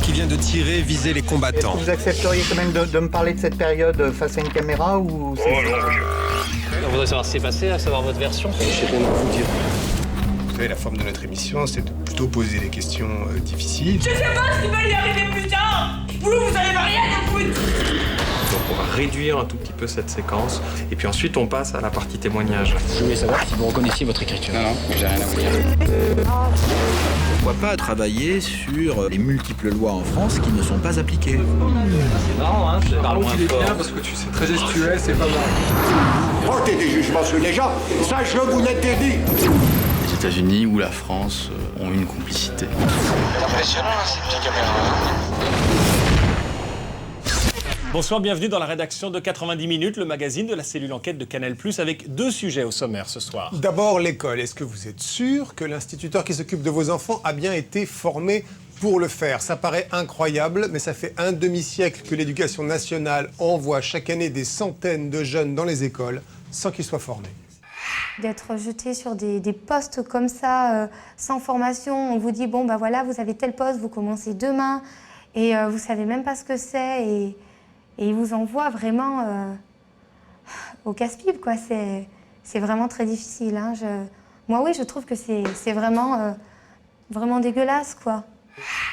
qui vient de tirer visait les combattants. Vous accepteriez quand même de me parler de cette période face à une caméra ou c'est... On voudrait savoir ce qui s'est passé, à savoir votre version. Je sais bien vous dire. Vous savez, la forme de notre émission, c'est de plutôt poser des questions difficiles. Je sais pas ce qui va y arriver plus tard. Vous avez rien à foutre. Donc on va réduire un tout petit peu cette séquence et puis ensuite on passe à la partie témoignage. Je voulais savoir si vous reconnaissiez votre écriture. Non, j'ai rien à vous dire. Pourquoi pas travailler sur les multiples lois en France qui ne sont pas appliquées? C'est marrant, hein, je parle moins fort. bien parce que tu sais très gestuel, c'est pas mal. Portez des jugements sur les gens, ça je vous l'interdis. Les États-Unis ou la France ont une complicité. C'est impressionnant, ces petites caméras. Bonsoir, bienvenue dans la rédaction de 90 minutes, le magazine de la cellule enquête de Canal+, avec deux sujets au sommaire ce soir. D'abord, l'école. Est-ce que vous êtes sûr que l'instituteur qui s'occupe de vos enfants a bien été formé pour le faire? Ça paraît incroyable, mais ça fait un demi-siècle que l'Éducation nationale envoie chaque année des centaines de jeunes dans les écoles sans qu'ils soient formés. D'être jeté sur des postes comme ça, sans formation, on vous dit, bon, bah voilà, vous avez tel poste, vous commencez demain, et vous savez même pas ce que c'est, et ils vous envoient vraiment au casse-pipe, quoi. C'est vraiment très difficile, hein. Moi, oui, je trouve que c'est vraiment, vraiment dégueulasse, quoi.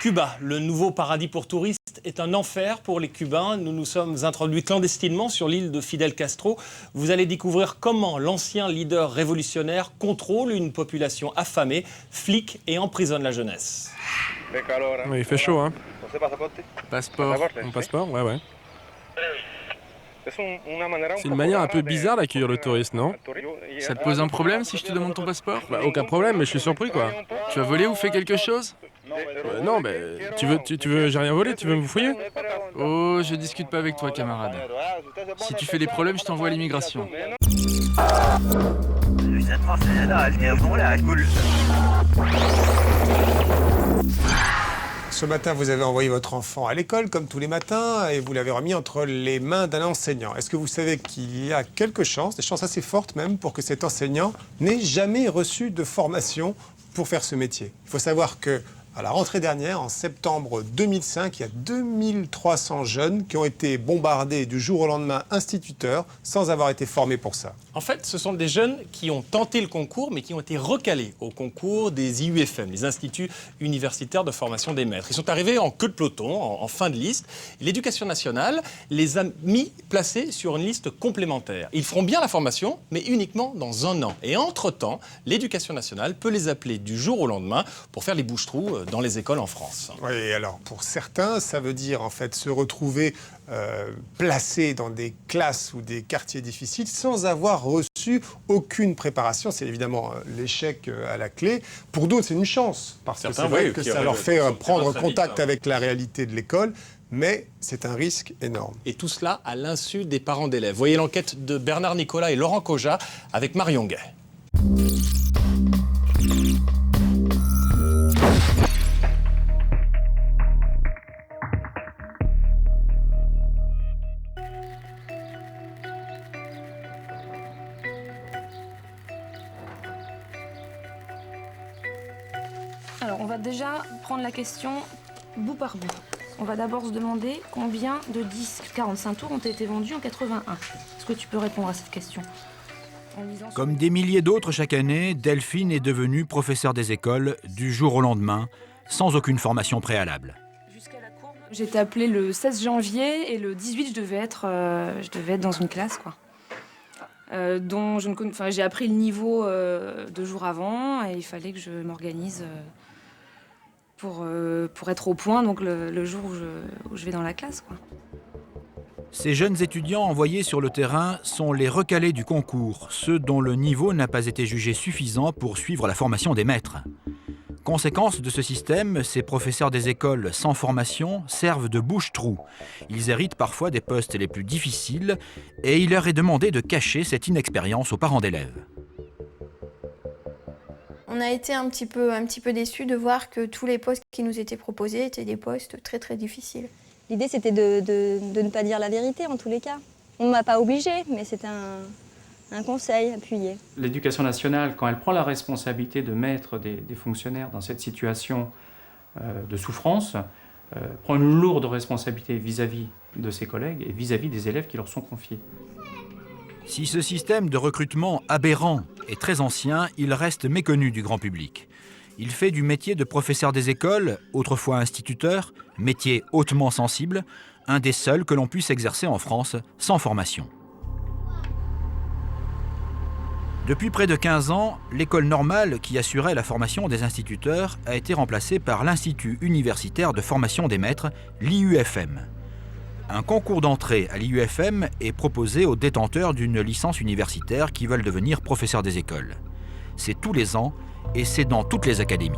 Cuba, le nouveau paradis pour touristes, est un enfer pour les Cubains. Nous nous sommes introduits clandestinement sur l'île de Fidel Castro. Vous allez découvrir comment l'ancien leader révolutionnaire contrôle une population affamée, flique et emprisonne la jeunesse. Oui, il fait chaud, hein. Passeport. Mon passeport, ouais. C'est une manière un peu bizarre d'accueillir le touriste, non? Ça te pose un problème si je te demande ton passeport? Bah, aucun problème, mais je suis surpris, quoi. Tu as volé ou fait quelque chose? Non, mais tu veux, j'ai rien volé, tu veux me fouiller? Oh, je discute pas avec toi, camarade. Si tu fais des problèmes, je t'envoie à l'immigration. Ce matin, vous avez envoyé votre enfant à l'école, comme tous les matins, et vous l'avez remis entre les mains d'un enseignant. Est-ce que vous savez qu'il y a quelques chances, des chances assez fortes même, pour que cet enseignant n'ait jamais reçu de formation pour faire ce métier? Il faut savoir que à la rentrée dernière, en septembre 2005, il y a 2300 jeunes qui ont été bombardés du jour au lendemain instituteurs sans avoir été formés pour ça. En fait, ce sont des jeunes qui ont tenté le concours, mais qui ont été recalés au concours des IUFM, les Instituts Universitaires de Formation des Maîtres. Ils sont arrivés en queue de peloton, en fin de liste. L'Éducation nationale les a placés sur une liste complémentaire. Ils feront bien la formation, mais uniquement dans un an. Et entre-temps, l'Éducation nationale peut les appeler du jour au lendemain pour faire les bouches-trous dans les écoles en France. Oui, alors pour certains, ça veut dire en fait se retrouver placés dans des classes ou des quartiers difficiles sans avoir reçu aucune préparation. C'est évidemment l'échec à la clé. Pour d'autres, c'est une chance, parce que c'est vrai que ça leur fait prendre contact avec la réalité de l'école, mais c'est un risque énorme. Et tout cela à l'insu des parents d'élèves. Voyez l'enquête de Bernard Nicolas et Laurent Koja avec Marion Gay. Alors, on va déjà prendre la question bout par bout. On va d'abord se demander combien de disques 45 tours ont été vendus en 81. Est-ce que tu peux répondre à cette question? Comme des milliers d'autres chaque année, Delphine est devenue professeure des écoles du jour au lendemain, sans aucune formation préalable. J'ai été appelée le 16 janvier et le 18, je devais être dans une classe, quoi. Dont je ne connais, j'ai appris le niveau 2 jours avant et il fallait que je m'organise pour être au point donc le jour où je vais dans la classe, quoi. Ces jeunes étudiants envoyés sur le terrain sont les recalés du concours, ceux dont le niveau n'a pas été jugé suffisant pour suivre la formation des maîtres. Conséquence de ce système, ces professeurs des écoles sans formation servent de bouche-trou. Ils héritent parfois des postes les plus difficiles et il leur est demandé de cacher cette inexpérience aux parents d'élèves. On a été un petit peu déçus de voir que tous les postes qui nous étaient proposés étaient des postes très très difficiles. L'idée c'était de ne pas dire la vérité en tous les cas. On ne m'a pas obligée, mais c'est un conseil appuyé. L'Éducation nationale, quand elle prend la responsabilité de mettre des fonctionnaires dans cette situation de souffrance, prend une lourde responsabilité vis-à-vis de ses collègues et vis-à-vis des élèves qui leur sont confiés. Si ce système de recrutement aberrant est très ancien, il reste méconnu du grand public. Il fait du métier de professeur des écoles, autrefois instituteur, métier hautement sensible, un des seuls que l'on puisse exercer en France sans formation. Depuis près de 15 ans, l'école normale qui assurait la formation des instituteurs a été remplacée par l'Institut universitaire de formation des maîtres, l'IUFM. Un concours d'entrée à l'IUFM est proposé aux détenteurs d'une licence universitaire qui veulent devenir professeurs des écoles. C'est tous les ans et c'est dans toutes les académies.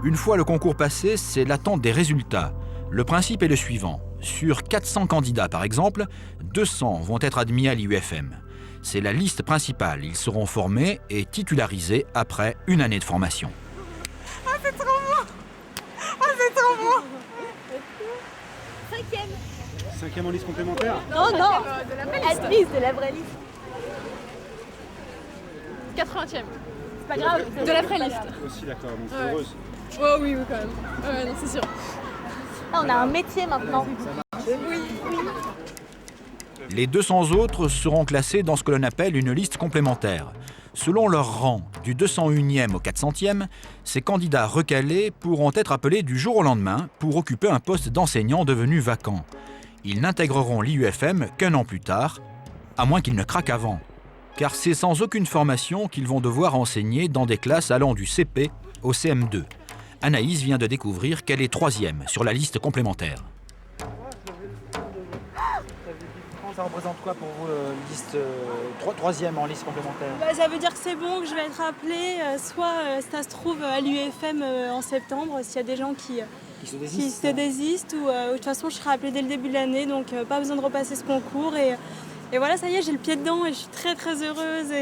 Une fois le concours passé, c'est l'attente des résultats. Le principe est le suivant. Sur 400 candidats, par exemple, 200 vont être admis à l'IUFM. C'est la liste principale. Ils seront formés et titularisés après une année de formation. Ah, c'est trop bon! Ah, c'est trop bon! 5e. 5e en liste complémentaire? Non, non! Admise de la vraie liste. 80e. C'est pas grave. De la vraie liste. Aussi, d'accord, donc c'est heureuse. Oh oui, oui, quand même. Ouais, non, c'est sûr. Ah, on a un métier maintenant. Oui. Les 200 autres seront classés dans ce que l'on appelle une liste complémentaire. Selon leur rang, du 201e au 400e, ces candidats recalés pourront être appelés du jour au lendemain pour occuper un poste d'enseignant devenu vacant. Ils n'intégreront l'IUFM qu'un an plus tard, à moins qu'ils ne craquent avant. Car c'est sans aucune formation qu'ils vont devoir enseigner dans des classes allant du CP au CM2. Anaïs vient de découvrir qu'elle est 3e sur la liste complémentaire. Ça représente quoi pour vous, liste 3e en liste complémentaire? Ça veut dire que c'est bon, que je vais être appelée, soit ça se trouve à l'UFM en septembre, s'il y a des gens qui se désistent, ou de toute façon je serai appelée dès le début de l'année, donc pas besoin de repasser ce concours. Et voilà, ça y est, j'ai le pied dedans et je suis très très heureuse.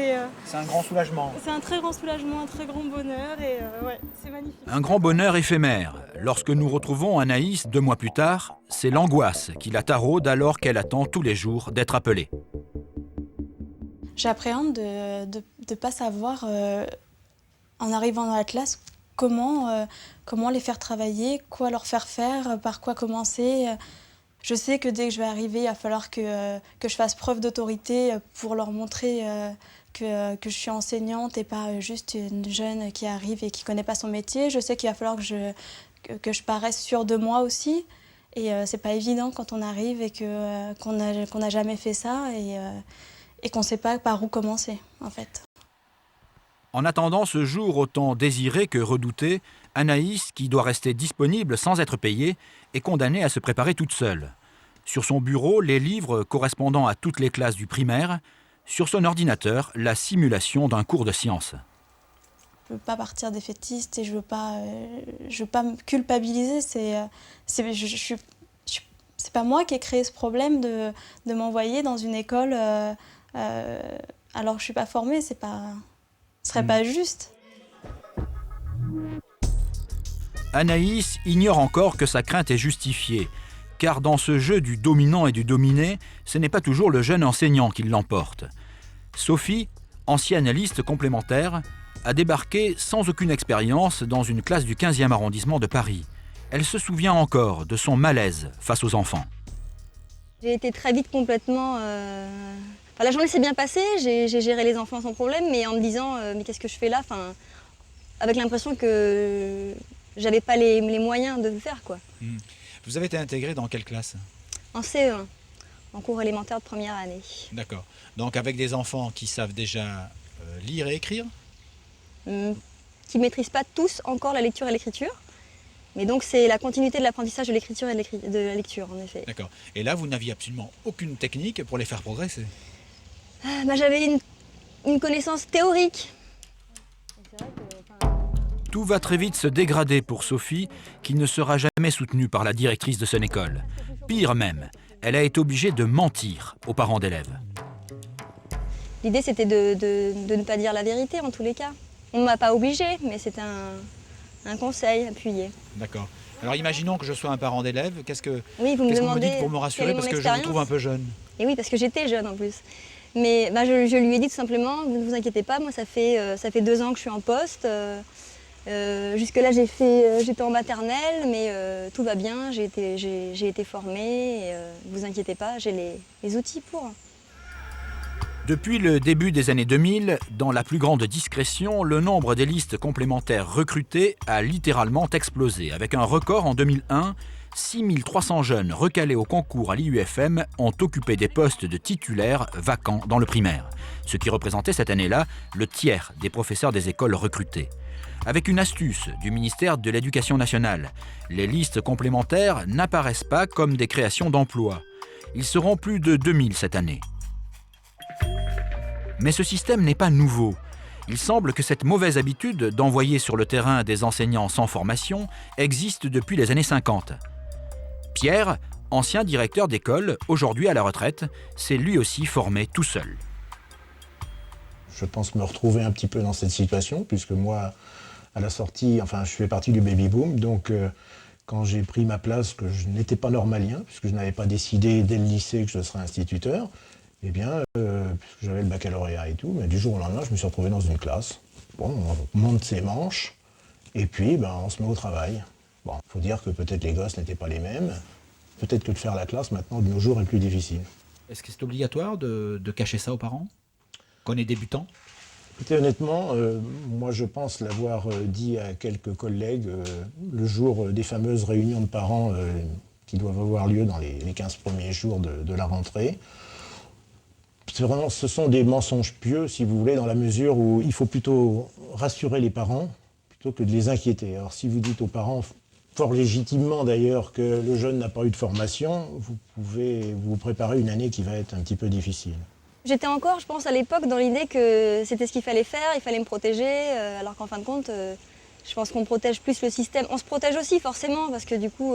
C'est un grand soulagement. C'est un très grand soulagement, un très grand bonheur et ouais, c'est magnifique. Un grand bonheur éphémère. Lorsque nous retrouvons Anaïs 2 mois plus tard, c'est l'angoisse qui la taraude alors qu'elle attend tous les jours d'être appelée. J'appréhende de ne pas savoir, en arrivant dans la classe, comment les faire travailler, quoi leur faire faire, par quoi commencer. Je sais que dès que je vais arriver, il va falloir que je fasse preuve d'autorité pour leur montrer que je suis enseignante et pas juste une jeune qui arrive et qui ne connaît pas son métier. Je sais qu'il va falloir que je paraisse sûre de moi aussi. Et c'est pas évident quand on arrive et qu'on n'a jamais fait ça et qu'on ne sait pas par où commencer, en fait. En attendant ce jour autant désiré que redouté, Anaïs, qui doit rester disponible sans être payée, est condamnée à se préparer toute seule. Sur son bureau, les livres correspondant à toutes les classes du primaire. Sur son ordinateur, la simulation d'un cours de sciences. Je ne veux pas partir défaitiste et je veux pas me culpabiliser. C'est pas moi qui ai créé ce problème de m'envoyer dans une école alors que je suis pas formée. Ce serait pas juste. Anaïs ignore encore que sa crainte est justifiée, car dans ce jeu du dominant et du dominé, ce n'est pas toujours le jeune enseignant qui l'emporte. Sophie, ancienne liste complémentaire, a débarqué sans aucune expérience dans une classe du 15e arrondissement de Paris. Elle se souvient encore de son malaise face aux enfants. J'ai été très vite complètement... la journée s'est bien passée, j'ai géré les enfants sans problème, mais en me disant mais qu'est-ce que je fais là, avec l'impression que j'avais pas les moyens de le faire, quoi. Vous avez été intégré dans quelle classe? En CE1, en cours élémentaire de première année. D'accord. Donc avec des enfants qui savent déjà lire et écrire? Qui ne maîtrisent pas tous encore la lecture et l'écriture. Mais donc c'est la continuité de l'apprentissage de l'écriture et de la lecture, en effet. D'accord. Et là, vous n'aviez absolument aucune technique pour les faire progresser? J'avais une connaissance théorique. Tout va très vite se dégrader pour Sophie, qui ne sera jamais soutenue par la directrice de son école. Pire même, elle a été obligée de mentir aux parents d'élèves. L'idée, c'était de ne pas dire la vérité, en tous les cas. On ne m'a pas obligée, mais c'était un conseil appuyé. D'accord. Alors imaginons que je sois un parent d'élève, qu'est-ce que vous me dites pour me rassurer, parce que je me trouve un peu jeune? Et oui, parce que j'étais jeune en plus. Mais je lui ai dit tout simplement, vous ne vous inquiétez pas, moi ça fait 2 ans que je suis en poste. Jusque-là, j'étais en maternelle, mais tout va bien, j'ai été formée, ne vous inquiétez pas, j'ai les outils pour. Depuis le début des années 2000, dans la plus grande discrétion, le nombre des listes complémentaires recrutées a littéralement explosé. Avec un record en 2001, 6300 jeunes recalés au concours à l'IUFM ont occupé des postes de titulaires vacants dans le primaire, ce qui représentait cette année-là le tiers des professeurs des écoles recrutés. Avec une astuce du ministère de l'Éducation nationale, les listes complémentaires n'apparaissent pas comme des créations d'emplois. Ils seront plus de 2000 cette année. Mais ce système n'est pas nouveau. Il semble que cette mauvaise habitude d'envoyer sur le terrain des enseignants sans formation existe depuis les années 50. Pierre, ancien directeur d'école, aujourd'hui à la retraite, s'est lui aussi formé tout seul. Je pense me retrouver un petit peu dans cette situation, puisque moi, à la sortie, je fais partie du baby-boom, donc quand j'ai pris ma place, que je n'étais pas normalien, puisque je n'avais pas décidé dès le lycée que je serais instituteur, eh bien, puisque j'avais le baccalauréat et tout, mais du jour au lendemain, je me suis retrouvé dans une classe. Bon, on monte ses manches, et puis on se met au travail. Bon, il faut dire que peut-être les gosses n'étaient pas les mêmes. Peut-être que de faire la classe, maintenant, de nos jours, est plus difficile. Est-ce que c'est obligatoire de cacher ça aux parents, qu'on est débutant? Écoutez, honnêtement, moi, je pense l'avoir dit à quelques collègues le jour des fameuses réunions de parents qui doivent avoir lieu dans les 15 premiers jours de la rentrée. Ce sont des mensonges pieux, si vous voulez, dans la mesure où il faut plutôt rassurer les parents plutôt que de les inquiéter. Alors si vous dites aux parents, fort légitimement d'ailleurs, que le jeune n'a pas eu de formation, vous pouvez vous préparer une année qui va être un petit peu difficile. J'étais encore, je pense, à l'époque dans l'idée que c'était ce qu'il fallait faire, il fallait me protéger, alors qu'en fin de compte, je pense qu'on protège plus le système. On se protège aussi forcément, parce que du coup,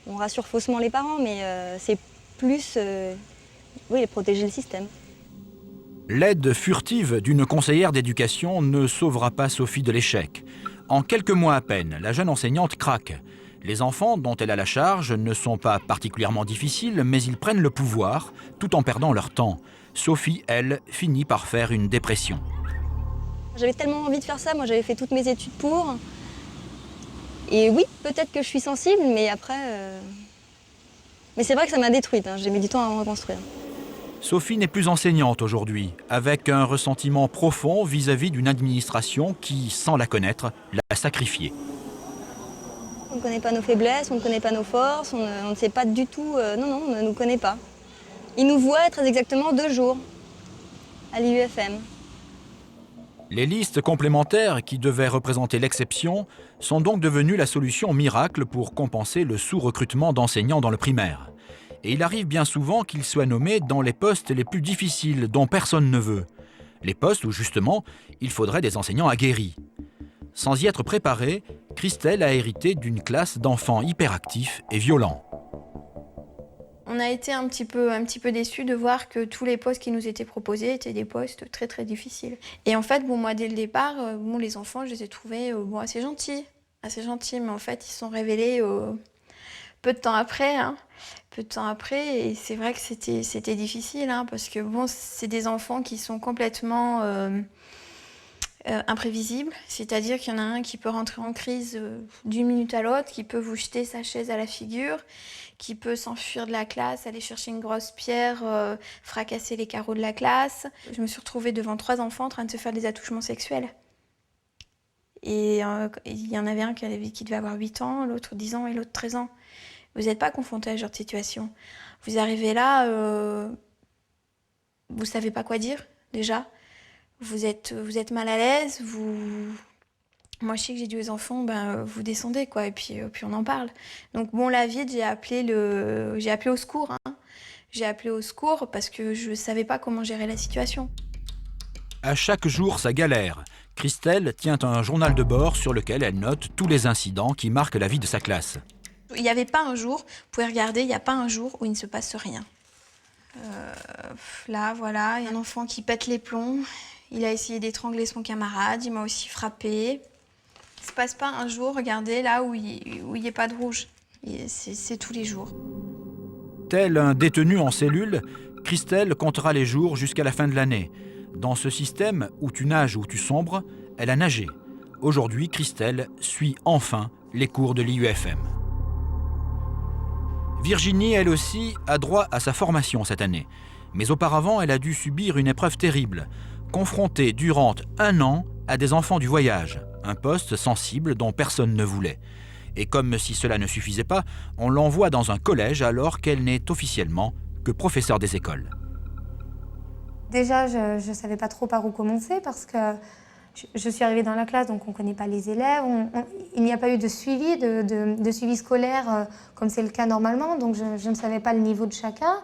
on rassure faussement les parents, mais c'est plus... oui, protéger le système. L'aide furtive d'une conseillère d'éducation ne sauvera pas Sophie de l'échec. En quelques mois à peine, la jeune enseignante craque. Les enfants dont elle a la charge ne sont pas particulièrement difficiles, mais ils prennent le pouvoir tout en perdant leur temps. Sophie, elle, finit par faire une dépression. J'avais tellement envie de faire ça, moi j'avais fait toutes mes études pour. Et oui, peut-être que je suis sensible, mais après... Mais c'est vrai que ça m'a détruite, j'ai mis du temps à me reconstruire. Sophie n'est plus enseignante aujourd'hui, avec un ressentiment profond vis-à-vis d'une administration qui, sans la connaître, l'a sacrifiée. On ne connaît pas nos faiblesses, on ne connaît pas nos forces, on ne sait pas du tout... non, on ne nous connaît pas. Ils nous voient très exactement 2 jours à l'IUFM. Les listes complémentaires, qui devaient représenter l'exception, sont donc devenues la solution miracle pour compenser le sous-recrutement d'enseignants dans le primaire. Et il arrive bien souvent qu'ils soient nommés dans les postes les plus difficiles dont personne ne veut. Les postes où, justement, il faudrait des enseignants aguerris. Sans y être préparée, Christelle a hérité d'une classe d'enfants hyperactifs et violents. On a été un petit peu déçus de voir que tous les postes qui nous étaient proposés étaient des postes très très difficiles. Et en fait, moi dès le départ, les enfants, je les ai trouvés assez gentils, mais en fait, ils se sont révélés peu de temps après. Et c'est vrai que c'était difficile, parce que c'est des enfants qui sont complètement imprévisibles. C'est-à-dire qu'il y en a un qui peut rentrer en crise d'une minute à l'autre, qui peut vous jeter sa chaise à la figure, qui peut s'enfuir de la classe, aller chercher une grosse pierre, fracasser les carreaux de la classe. Je me suis retrouvée devant 3 enfants en train de se faire des attouchements sexuels. Et il y en avait un qui devait avoir 8 ans, l'autre 10 ans et l'autre 13 ans. Vous n'êtes pas confronté à ce genre de situation. Vous arrivez là, vous ne savez pas quoi dire, déjà. Vous êtes mal à l'aise, Moi, je sais que j'ai dit aux enfants, vous descendez, quoi, et puis on en parle. Donc, là, vite, j'ai appelé au secours. J'ai appelé au secours parce que je ne savais pas comment gérer la situation. À chaque jour, sa galère. Christelle tient un journal de bord sur lequel elle note tous les incidents qui marquent la vie de sa classe. Il n'y avait pas un jour, vous pouvez regarder, il n'y a pas un jour où il ne se passe rien. Là, voilà, il y a un enfant qui pète les plombs. Il a essayé d'étrangler son camarade, il m'a aussi frappé. Il ne se passe pas un jour, regardez, là où il n'y a pas de rouge. C'est tous les jours. Tel un détenu en cellule, Christelle comptera les jours jusqu'à la fin de l'année. Dans ce système où tu nages ou tu sombres, elle a nagé. Aujourd'hui, Christelle suit enfin les cours de l'IUFM. Virginie, elle aussi, a droit à sa formation cette année. Mais auparavant, elle a dû subir une épreuve terrible, confrontée durant 1 an à des enfants du voyage, un poste sensible dont personne ne voulait. Et comme si cela ne suffisait pas, on l'envoie dans un collège alors qu'elle n'est officiellement que professeure des écoles. Déjà, je ne savais pas trop par où commencer parce que je suis arrivée dans la classe, donc on ne connaît pas les élèves. Il n'y a pas eu de suivi, de suivi scolaire comme c'est le cas normalement, donc je ne savais pas le niveau de chacun.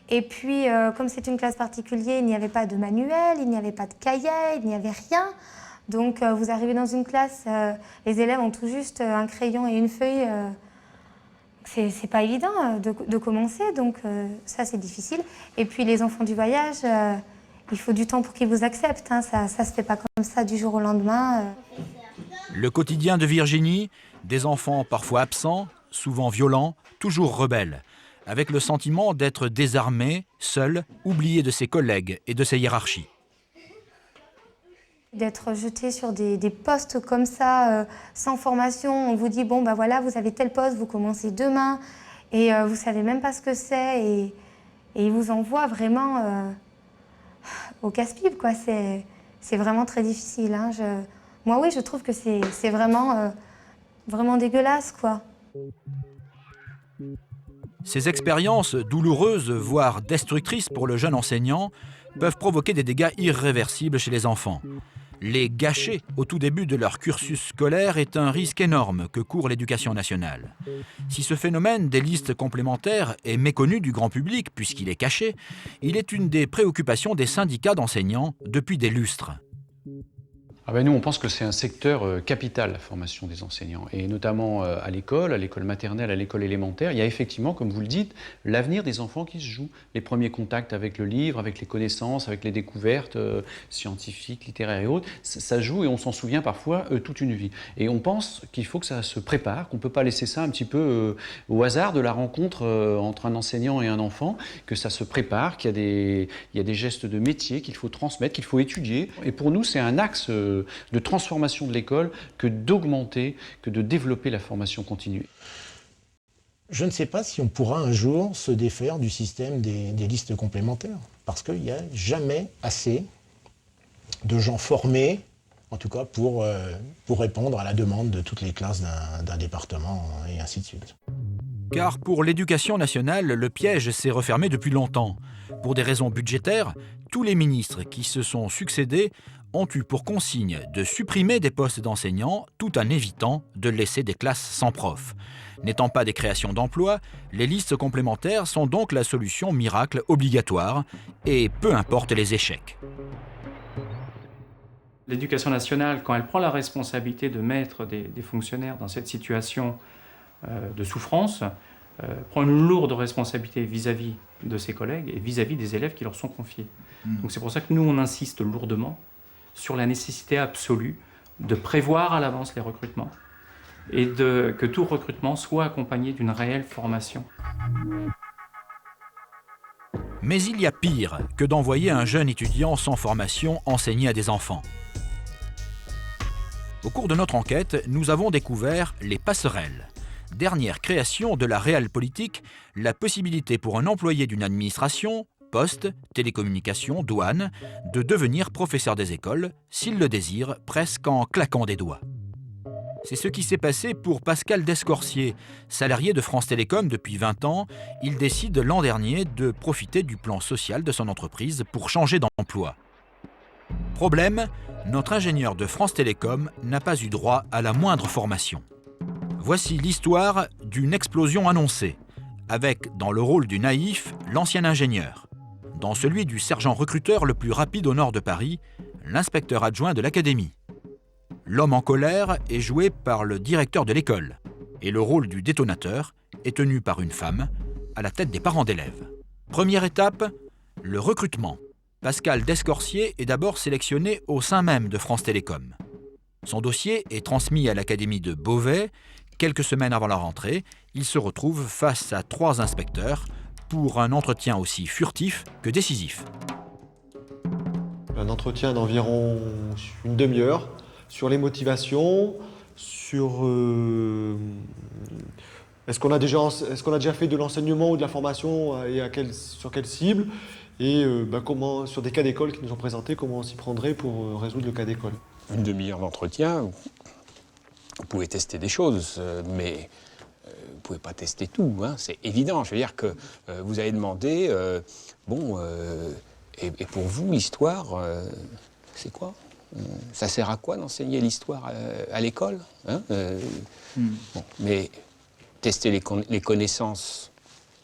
Et puis, comme c'est une classe particulière, il n'y avait pas de manuel, il n'y avait pas de cahier, il n'y avait rien. Donc, vous arrivez dans une classe, les élèves ont tout juste un crayon et une feuille. C'est pas évident de commencer, donc ça, c'est difficile. Et puis, les enfants du voyage, il faut du temps pour qu'ils vous acceptent. Hein. Ça se fait pas comme ça du jour au lendemain. Le quotidien de Virginie, des enfants parfois absents, souvent violents, toujours rebelles, avec le sentiment d'être désarmé, seul, oublié de ses collègues et de ses hiérarchies. D'être jeté sur des postes comme ça, sans formation, on vous dit, bon, ben voilà, vous avez tel poste, vous commencez demain, et vous savez même pas ce que c'est, et ils vous envoient vraiment au casse-pipe, quoi. C'est vraiment très difficile. Hein. Moi, oui, je trouve que c'est vraiment, vraiment dégueulasse, quoi. Ces expériences douloureuses, voire destructrices pour le jeune enseignant, peuvent provoquer des dégâts irréversibles chez les enfants. Les gâcher au tout début de leur cursus scolaire est un risque énorme que court l'éducation nationale. Si ce phénomène des listes complémentaires est méconnu du grand public puisqu'il est caché, il est une des préoccupations des syndicats d'enseignants depuis des lustres. Nous, on pense que c'est un secteur capital, la formation des enseignants, et notamment à l'école maternelle, à l'école élémentaire. Il y a effectivement, comme vous le dites, l'avenir des enfants qui se joue. Les premiers contacts avec le livre, avec les connaissances, avec les découvertes scientifiques, littéraires et autres, ça joue et on s'en souvient parfois toute une vie. Et on pense qu'il faut que ça se prépare, qu'on ne peut pas laisser ça un petit peu au hasard de la rencontre entre un enseignant et un enfant, que ça se prépare, qu'il y a des gestes de métier qu'il faut transmettre, qu'il faut étudier. Et pour nous, c'est un axe de transformation de l'école que d'augmenter, que de développer la formation continue. Je ne sais pas si on pourra un jour se défaire du système des listes complémentaires, parce qu'il n'y a jamais assez de gens formés, en tout cas pour répondre à la demande de toutes les classes d'un département, et ainsi de suite. Car pour l'éducation nationale, le piège s'est refermé depuis longtemps. Pour des raisons budgétaires, tous les ministres qui se sont succédés ont eu pour consigne de supprimer des postes d'enseignants tout en évitant de laisser des classes sans prof. N'étant pas des créations d'emplois, les listes complémentaires sont donc la solution miracle obligatoire, et peu importe les échecs. L'éducation nationale, quand elle prend la responsabilité de mettre des fonctionnaires dans cette situation de souffrance, prend une lourde responsabilité vis-à-vis de ses collègues et vis-à-vis des élèves qui leur sont confiés. Donc c'est pour ça que nous, on insiste lourdement sur la nécessité absolue de prévoir à l'avance les recrutements et que tout recrutement soit accompagné d'une réelle formation. Mais il y a pire que d'envoyer un jeune étudiant sans formation enseigner à des enfants. Au cours de notre enquête, nous avons découvert les passerelles. Dernière création de la Realpolitik, la possibilité pour un employé d'une administration, poste, télécommunications, douane, de devenir professeur des écoles, s'il le désire, presque en claquant des doigts. C'est ce qui s'est passé pour Pascal Descorsier. Salarié de France Télécom depuis 20 ans, il décide l'an dernier de profiter du plan social de son entreprise pour changer d'emploi. Problème, notre ingénieur de France Télécom n'a pas eu droit à la moindre formation. Voici l'histoire d'une explosion annoncée, avec, dans le rôle du naïf, l'ancien ingénieur. Dans celui du sergent recruteur le plus rapide au nord de Paris, l'inspecteur adjoint de l'académie. L'homme en colère est joué par le directeur de l'école, et le rôle du détonateur est tenu par une femme, à la tête des parents d'élèves. Première étape, le recrutement. Pascal Descorsier est d'abord sélectionné au sein même de France Télécom. Son dossier est transmis à l'académie de Beauvais. Quelques semaines avant la rentrée, il se retrouve face à 3 inspecteurs pour un entretien aussi furtif que décisif. Un entretien d'environ une demi-heure sur les motivations, sur est-ce qu'on a déjà fait de l'enseignement ou de la formation et sur quelle cible, et comment, sur des cas d'école qui nous ont présentés, comment on s'y prendrait pour résoudre le cas d'école. Une demi-heure d'entretien, vous pouvez tester des choses, mais vous ne pouvez pas tester tout, hein, c'est évident. Je veux dire que vous allez demander, et pour vous, l'histoire, c'est quoi? Ça sert à quoi d'enseigner l'histoire à l'école, hein, bon, mais tester les connaissances,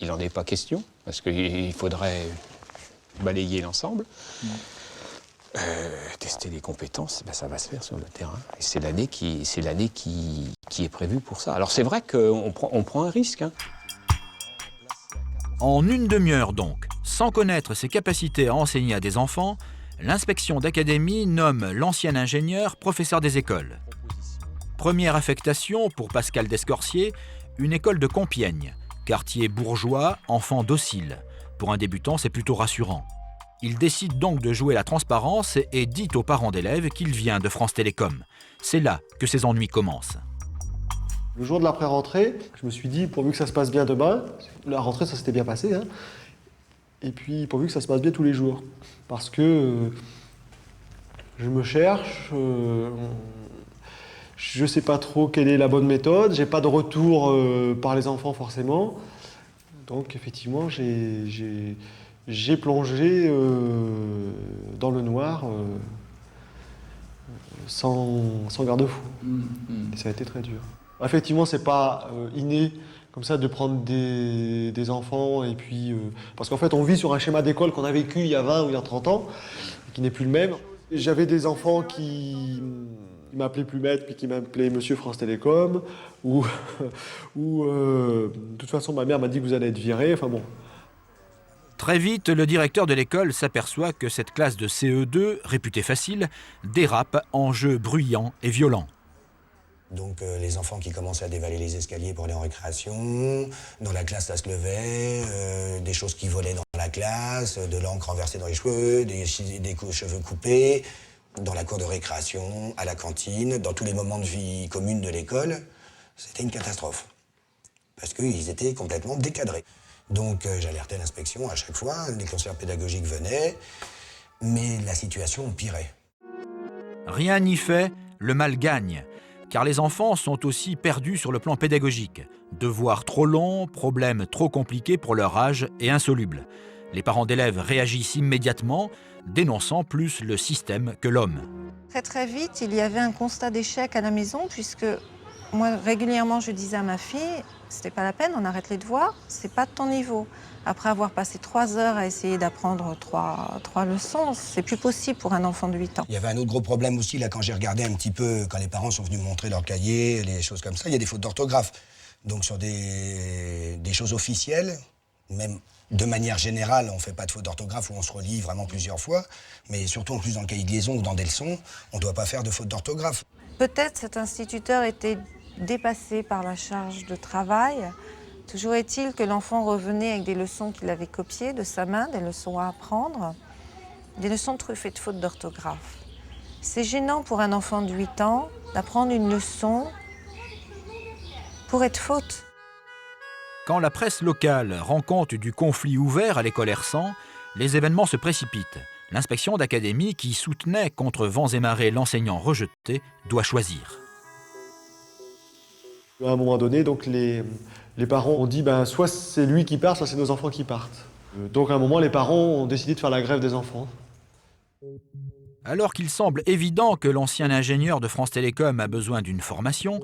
il n'en est pas question, parce qu'il faudrait balayer l'ensemble. Tester les compétences, ça va se faire sur le terrain. Et c'est l'année qui est prévue pour ça. Alors c'est vrai qu'on prend un risque. Hein. En une demi-heure donc, sans connaître ses capacités à enseigner à des enfants, l'inspection d'académie nomme l'ancien ingénieur professeur des écoles. Première affectation pour Pascal Descorsier, une école de Compiègne. Quartier bourgeois, enfant docile. Pour un débutant, c'est plutôt rassurant. Il décide donc de jouer la transparence et dit aux parents d'élèves qu'il vient de France Télécom. C'est là que ses ennuis commencent. Le jour de l'après-rentrée, je me suis dit, pourvu que ça se passe bien demain, la rentrée ça s'était bien passé, hein, et puis pourvu que ça se passe bien tous les jours. Parce que je me cherche, je ne sais pas trop quelle est la bonne méthode, j'ai pas de retour par les enfants forcément. Donc effectivement, j'ai plongé dans le noir sans garde-fou. Et ça a été très dur. Effectivement, c'est pas inné comme ça de prendre des enfants et puis... parce qu'en fait, on vit sur un schéma d'école qu'on a vécu il y a 20 ou il y a 30 ans, qui n'est plus le même. J'avais des enfants qui m'appelaient plus maître, puis qui m'appelaient Monsieur France Télécom, ou de toute façon, ma mère m'a dit que vous allez être viré, enfin bon. Très vite, le directeur de l'école s'aperçoit que cette classe de CE2, réputée facile, dérape en jeux bruyants et violents. Donc les enfants qui commençaient à dévaler les escaliers pour aller en récréation, dans la classe ça se levait, des choses qui volaient dans la classe, de l'encre renversée dans les cheveux, des cheveux coupés, dans la cour de récréation, à la cantine, dans tous les moments de vie commune de l'école. C'était une catastrophe, parce qu'ils étaient complètement décadrés. Donc j'alertais l'inspection à chaque fois, les conseillers pédagogiques venaient, mais la situation empirait. Rien n'y fait, le mal gagne, car les enfants sont aussi perdus sur le plan pédagogique. Devoirs trop longs, problèmes trop compliqués pour leur âge et insolubles. Les parents d'élèves réagissent immédiatement, dénonçant plus le système que l'homme. Très vite, il y avait un constat d'échec à la maison, puisque moi, régulièrement, je disais à ma fille, c'était pas la peine, on arrête les devoirs, c'est pas de ton niveau. Après avoir passé 3 heures à essayer d'apprendre 3 leçons, c'est plus possible pour un enfant de 8 ans. Il y avait un autre gros problème aussi, là, quand j'ai regardé un petit peu, quand les parents sont venus me montrer leur cahier, les choses comme ça, il y a des fautes d'orthographe. Donc sur des choses officielles, même de manière générale, on ne fait pas de fautes d'orthographe où on se relit vraiment plusieurs fois, mais surtout en plus dans le cahier de liaison ou dans des leçons, on ne doit pas faire de fautes d'orthographe. Peut-être cet instituteur était dépassé par la charge de travail. Toujours est-il que l'enfant revenait avec des leçons qu'il avait copiées de sa main, des leçons à apprendre, des leçons truffées de fautes d'orthographe. C'est gênant pour un enfant de 8 ans d'apprendre une leçon pour être faute. Quand la presse locale rend compte du conflit ouvert à l'école Hersant, les événements se précipitent. L'inspection d'académie, qui soutenait contre vents et marées l'enseignant rejeté, doit choisir. À un moment donné, donc les parents ont dit soit c'est lui qui part, soit c'est nos enfants qui partent. Donc à un moment, les parents ont décidé de faire la grève des enfants. Alors qu'il semble évident que l'ancien ingénieur de France Télécom a besoin d'une formation,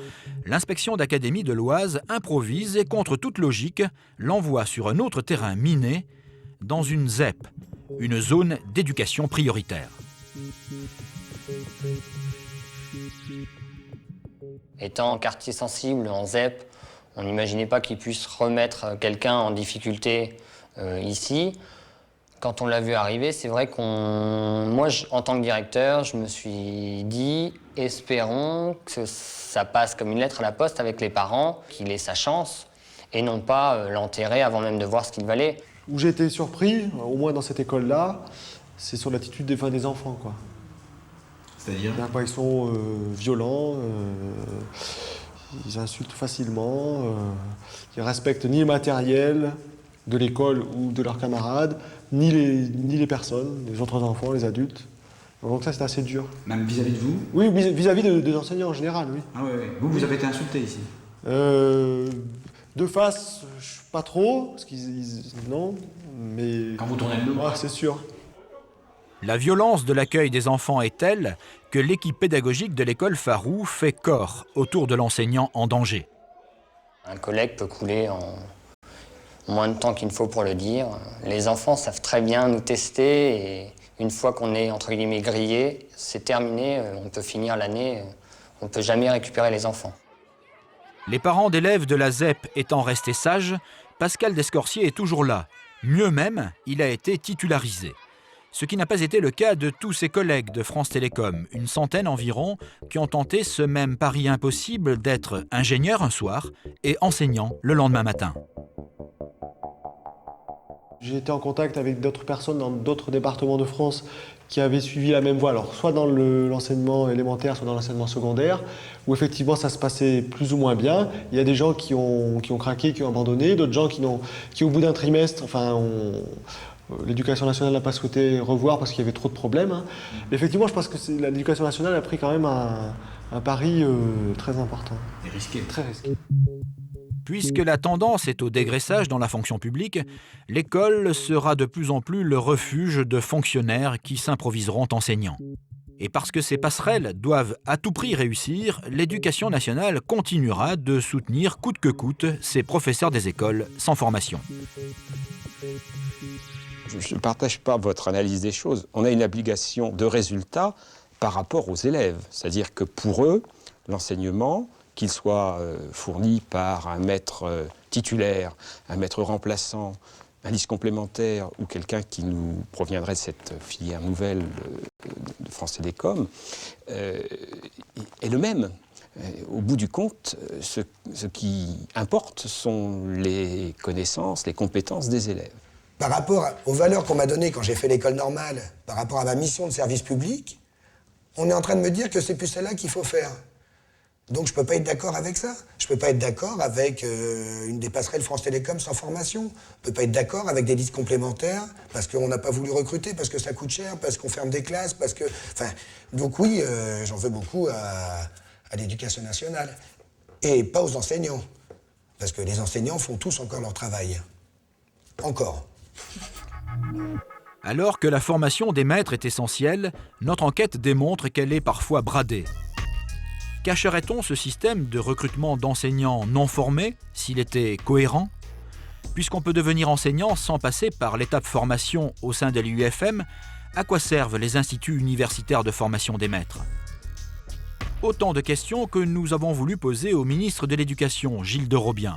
l'inspection d'académie de l'Oise improvise et, contre toute logique, l'envoie sur un autre terrain miné, dans une ZEP, une zone d'éducation prioritaire. Étant quartier sensible en ZEP, on n'imaginait pas qu'il puisse remettre quelqu'un en difficulté ici. Quand on l'a vu arriver, c'est vrai moi, en tant que directeur, je me suis dit, espérons que ça passe comme une lettre à la poste avec les parents, qu'il ait sa chance, et non pas l'enterrer avant même de voir ce qu'il valait. Où j'ai été surpris, au moins dans cette école-là, c'est sur l'attitude des enfants, quoi. C'est-à-dire Ils sont violents, ils insultent facilement, ils ne respectent ni le matériel de l'école ou de leurs camarades, ni les personnes, les autres enfants, les adultes. Donc ça, c'est assez dur. Même vis-à-vis de vous? Oui, vis-à-vis des enseignants en général, oui. Ah oui, oui. Vous avez été insulté ici? De face, pas trop, parce non, mais... Quand vous tournez le dos? Ouais, c'est sûr. La violence de l'accueil des enfants est telle que l'équipe pédagogique de l'école Farou fait corps autour de l'enseignant en danger. Un collègue peut couler en moins de temps qu'il ne faut pour le dire. Les enfants savent très bien nous tester et une fois qu'on est entre guillemets grillé, c'est terminé, on peut finir l'année, on ne peut jamais récupérer les enfants. Les parents d'élèves de la ZEP étant restés sages, Pascal Descorsier est toujours là. Mieux même, il a été titularisé. Ce qui n'a pas été le cas de tous ses collègues de France Télécom, une centaine environ, qui ont tenté ce même pari impossible d'être ingénieur un soir et enseignant le lendemain matin. J'ai été en contact avec d'autres personnes dans d'autres départements de France qui avaient suivi la même voie, alors soit dans l'enseignement élémentaire, soit dans l'enseignement secondaire, où effectivement ça se passait plus ou moins bien. Il y a des gens qui ont craqué, qui ont abandonné, d'autres gens qui au bout d'un trimestre, l'éducation nationale n'a pas souhaité revoir parce qu'il y avait trop de problèmes. Hein. Mais effectivement, je pense que l'éducation nationale a pris quand même un pari très important. Et risqué. Très risqué. Puisque la tendance est au dégraissage dans la fonction publique, l'école sera de plus en plus le refuge de fonctionnaires qui s'improviseront enseignants. Et parce que ces passerelles doivent à tout prix réussir, l'éducation nationale continuera de soutenir coûte que coûte ces professeurs des écoles sans formation. Je ne partage pas votre analyse des choses. On a une obligation de résultat par rapport aux élèves. C'est-à-dire que pour eux, l'enseignement, qu'il soit fourni par un maître titulaire, un maître remplaçant, un liste complémentaire ou quelqu'un qui nous proviendrait de cette filière nouvelle de France Télécom, est le même. Au bout du compte, ce qui importe sont les connaissances, les compétences des élèves. Par rapport aux valeurs qu'on m'a données quand j'ai fait l'école normale, par rapport à ma mission de service public, on est en train de me dire que c'est plus celle-là qu'il faut faire. Donc je ne peux pas être d'accord avec ça. Je ne peux pas être d'accord avec une des passerelles France Télécom sans formation. Je ne peux pas être d'accord avec des listes complémentaires parce qu'on n'a pas voulu recruter, parce que ça coûte cher, parce qu'on ferme des classes, parce que... Donc oui, j'en veux beaucoup à l'éducation nationale. Et pas aux enseignants. Parce que les enseignants font tous encore leur travail. Encore. Alors que la formation des maîtres est essentielle, notre enquête démontre qu'elle est parfois bradée. Cacherait-on ce système de recrutement d'enseignants non formés s'il était cohérent? Puisqu'on peut devenir enseignant sans passer par l'étape formation au sein de l'UFM, à quoi servent les instituts universitaires de formation des maîtres? Autant de questions que nous avons voulu poser au ministre de l'Éducation, Gilles de Robien.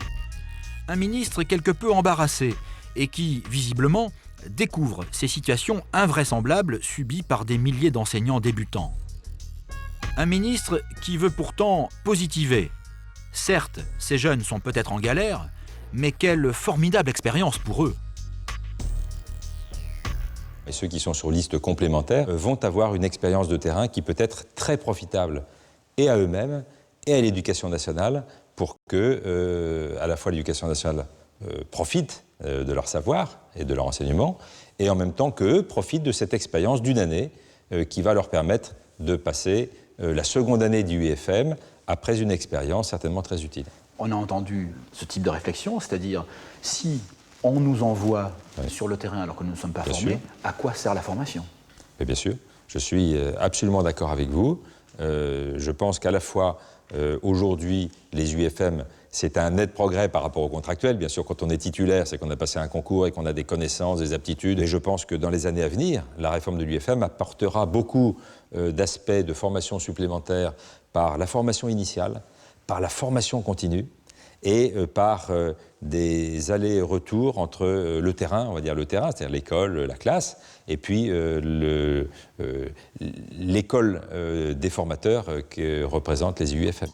Un ministre quelque peu embarrassé et qui, visiblement, découvre ces situations invraisemblables subies par des milliers d'enseignants débutants. Un ministre qui veut pourtant positiver. Certes, ces jeunes sont peut-être en galère, mais quelle formidable expérience pour eux. Et ceux qui sont sur liste complémentaire vont avoir une expérience de terrain qui peut être très profitable et à eux-mêmes et à l'éducation nationale pour que, à la fois l'éducation nationale profite de leur savoir et de leur enseignement et en même temps qu'eux profitent de cette expérience d'une année qui va leur permettre de passer la seconde année du UFM après une expérience certainement très utile. On a entendu ce type de réflexion, c'est-à-dire si on nous envoie sur le terrain alors que nous ne sommes pas formés, à quoi sert la formation? Et bien sûr, je suis absolument d'accord avec vous. Je pense qu'à la fois aujourd'hui les UFM c'est un net progrès par rapport au contractuel. Bien sûr, quand on est titulaire, c'est qu'on a passé un concours et qu'on a des connaissances, des aptitudes. Et je pense que dans les années à venir, la réforme de l'UFM apportera beaucoup d'aspects de formation supplémentaire par la formation initiale, par la formation continue et par des allers-retours entre le terrain, on va dire le terrain, c'est-à-dire l'école, la classe, et puis l'école des formateurs que représentent les UFM.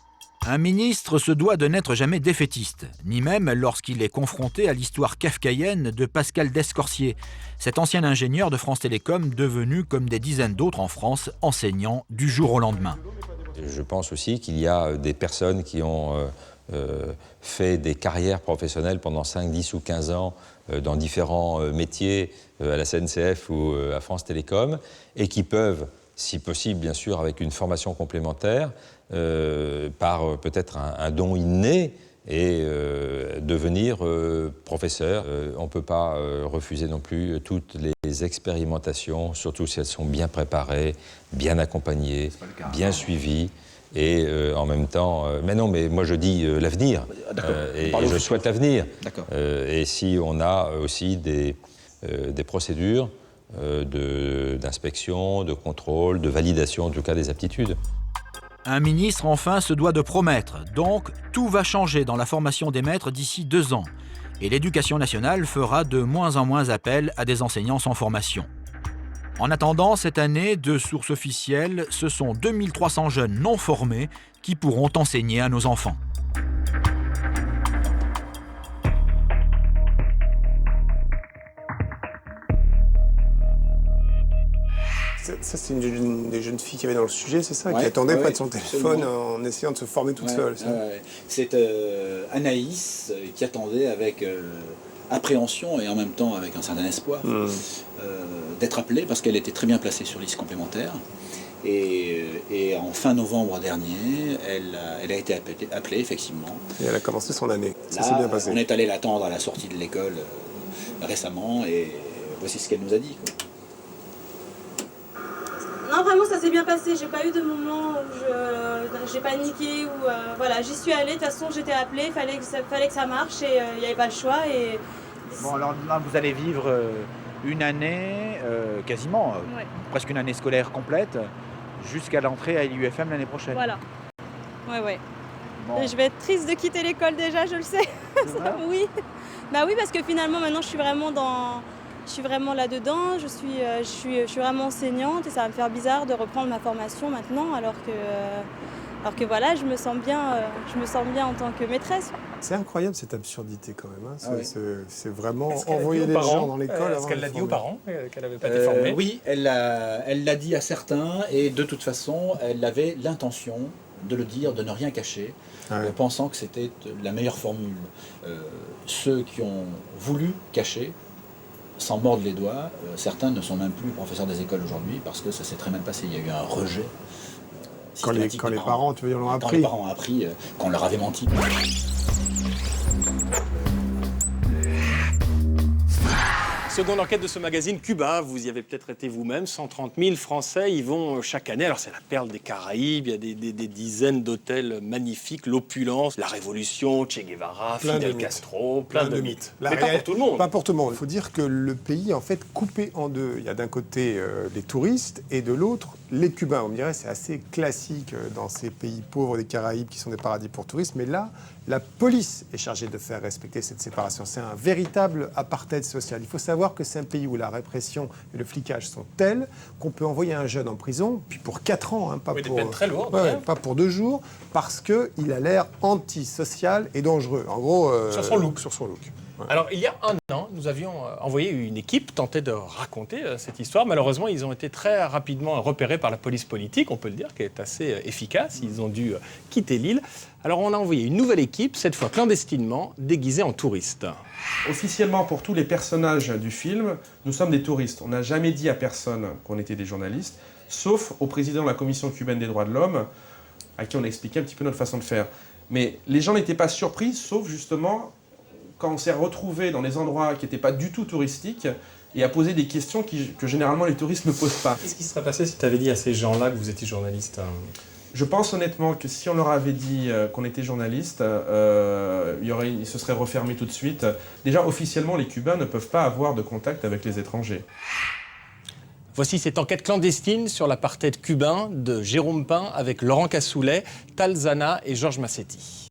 Un ministre se doit de n'être jamais défaitiste, ni même lorsqu'il est confronté à l'histoire kafkaïenne de Pascal Descorsier, cet ancien ingénieur de France Télécom devenu, comme des dizaines d'autres en France, enseignant du jour au lendemain. Je pense aussi qu'il y a des personnes qui ont fait des carrières professionnelles pendant 5, 10 ou 15 ans dans différents métiers à la SNCF ou à France Télécom et qui peuvent, si possible bien sûr avec une formation complémentaire, par peut-être un don inné et devenir professeur. On ne peut pas refuser non plus toutes les expérimentations, surtout si elles sont bien préparées, bien accompagnées, bien suivies. Et en même temps, mais non, mais moi je dis l'avenir, et je souhaite l'avenir. Et si on a aussi des procédures d'inspection, de contrôle, de validation en tout cas des aptitudes. Un ministre, enfin, se doit de promettre. Donc, tout va changer dans la formation des maîtres d'ici 2 ans. Et l'Éducation nationale fera de moins en moins appel à des enseignants sans formation. En attendant, cette année, de sources officielles, ce sont 2300 jeunes non formés qui pourront enseigner à nos enfants. Ça, c'est une des jeunes filles qui avait dans le sujet, c'est ça, ouais, qui attendait ouais, près de son téléphone absolument. en essayant de se former toute seule. C'est Anaïs qui attendait avec appréhension et en même temps avec un certain espoir d'être appelée parce qu'elle était très bien placée sur liste complémentaire. Et en fin novembre dernier, elle a été appelée effectivement. Et elle a commencé son année. Ça s'est Là, bien passé. on est allé l'attendre à la sortie de l'école récemment et voici ce qu'elle nous a dit, quoi. Non, vraiment, ça s'est bien passé. J'ai pas eu de moment où j'ai paniqué ou voilà, j'y suis allée. De toute façon, j'étais appelée. Fallait que ça marche et il n'y avait pas le choix. Et bon, alors là, vous allez vivre une année, quasiment, presque une année scolaire complète, jusqu'à l'entrée à l'IUFM l'année prochaine. Voilà. Ouais. Bon. Et je vais être triste de quitter l'école déjà, je le sais. Oui. Bah oui, parce que finalement, maintenant, je suis vraiment là-dedans, je suis vraiment enseignante et ça va me faire bizarre de reprendre ma formation maintenant alors que voilà, je me sens bien en tant que maîtresse. C'est incroyable cette absurdité quand même. Hein. Ah oui. C'est vraiment envoyer les gens dans l'école. Est-ce qu'elle l'a dit aux parents qu'elle n'avait pas été formée? Oui, elle l'a dit à certains et de toute façon, elle avait l'intention de le dire, de ne rien cacher, pensant que c'était la meilleure formule. Ceux qui ont voulu cacher s'en mordent les doigts. Certains ne sont même plus professeurs des écoles aujourd'hui parce que ça s'est très mal passé. Il y a eu un rejet. Quand les parents, tu veux dire, l'ont appris. Quand les parents ont appris qu'on leur avait menti. Seconde enquête de ce magazine Cuba, vous y avez peut-être été vous-même, 130 000 Français y vont chaque année. Alors c'est la perle des Caraïbes, il y a des dizaines d'hôtels magnifiques, l'opulence, la révolution, Che Guevara, Fidel Castro, plein de mythes. Mais pas pour tout le monde. Pas pour tout le monde. Il faut dire que le pays est en fait coupé en deux. Il y a d'un côté les touristes et de l'autre les Cubains. On me dirait c'est assez classique dans ces pays pauvres des Caraïbes qui sont des paradis pour touristes. Mais là, la police est chargée de faire respecter cette séparation. C'est un véritable apartheid social. Il faut savoir que c'est un pays où la répression et le flicage sont tels qu'on peut envoyer un jeune en prison, puis pour 4 ans, hein, pas oui, pour... des peines très lourdes. Pas pour 2 jours, parce qu'il a l'air antisocial et dangereux. En gros... sur son look. Ouais. Alors, il y a un an, nous avions envoyé une équipe tenter de raconter cette histoire. Malheureusement, ils ont été très rapidement repérés par la police politique, on peut le dire, qui est assez efficace. Ils ont dû quitter l'île. Alors, on a envoyé une nouvelle équipe, cette fois clandestinement, déguisée en touristes. Officiellement, pour tous les personnages du film, nous sommes des touristes. On n'a jamais dit à personne qu'on était des journalistes, sauf au président de la Commission cubaine des droits de l'homme, à qui on a expliqué un petit peu notre façon de faire. Mais les gens n'étaient pas surpris, sauf justement... quand on s'est retrouvé dans des endroits qui n'étaient pas du tout touristiques et à poser des questions que généralement les touristes ne posent pas. Qu'est-ce qui serait passé si tu avais dit à ces gens-là que vous étiez journaliste? Je pense honnêtement que si on leur avait dit qu'on était journaliste, ils se seraient refermés tout de suite. Déjà, officiellement, les Cubains ne peuvent pas avoir de contact avec les étrangers. Voici cette enquête clandestine sur l'apartheid cubain de Jérôme Pin avec Laurent Cassoulet, Tal Zana et Georges Massetti.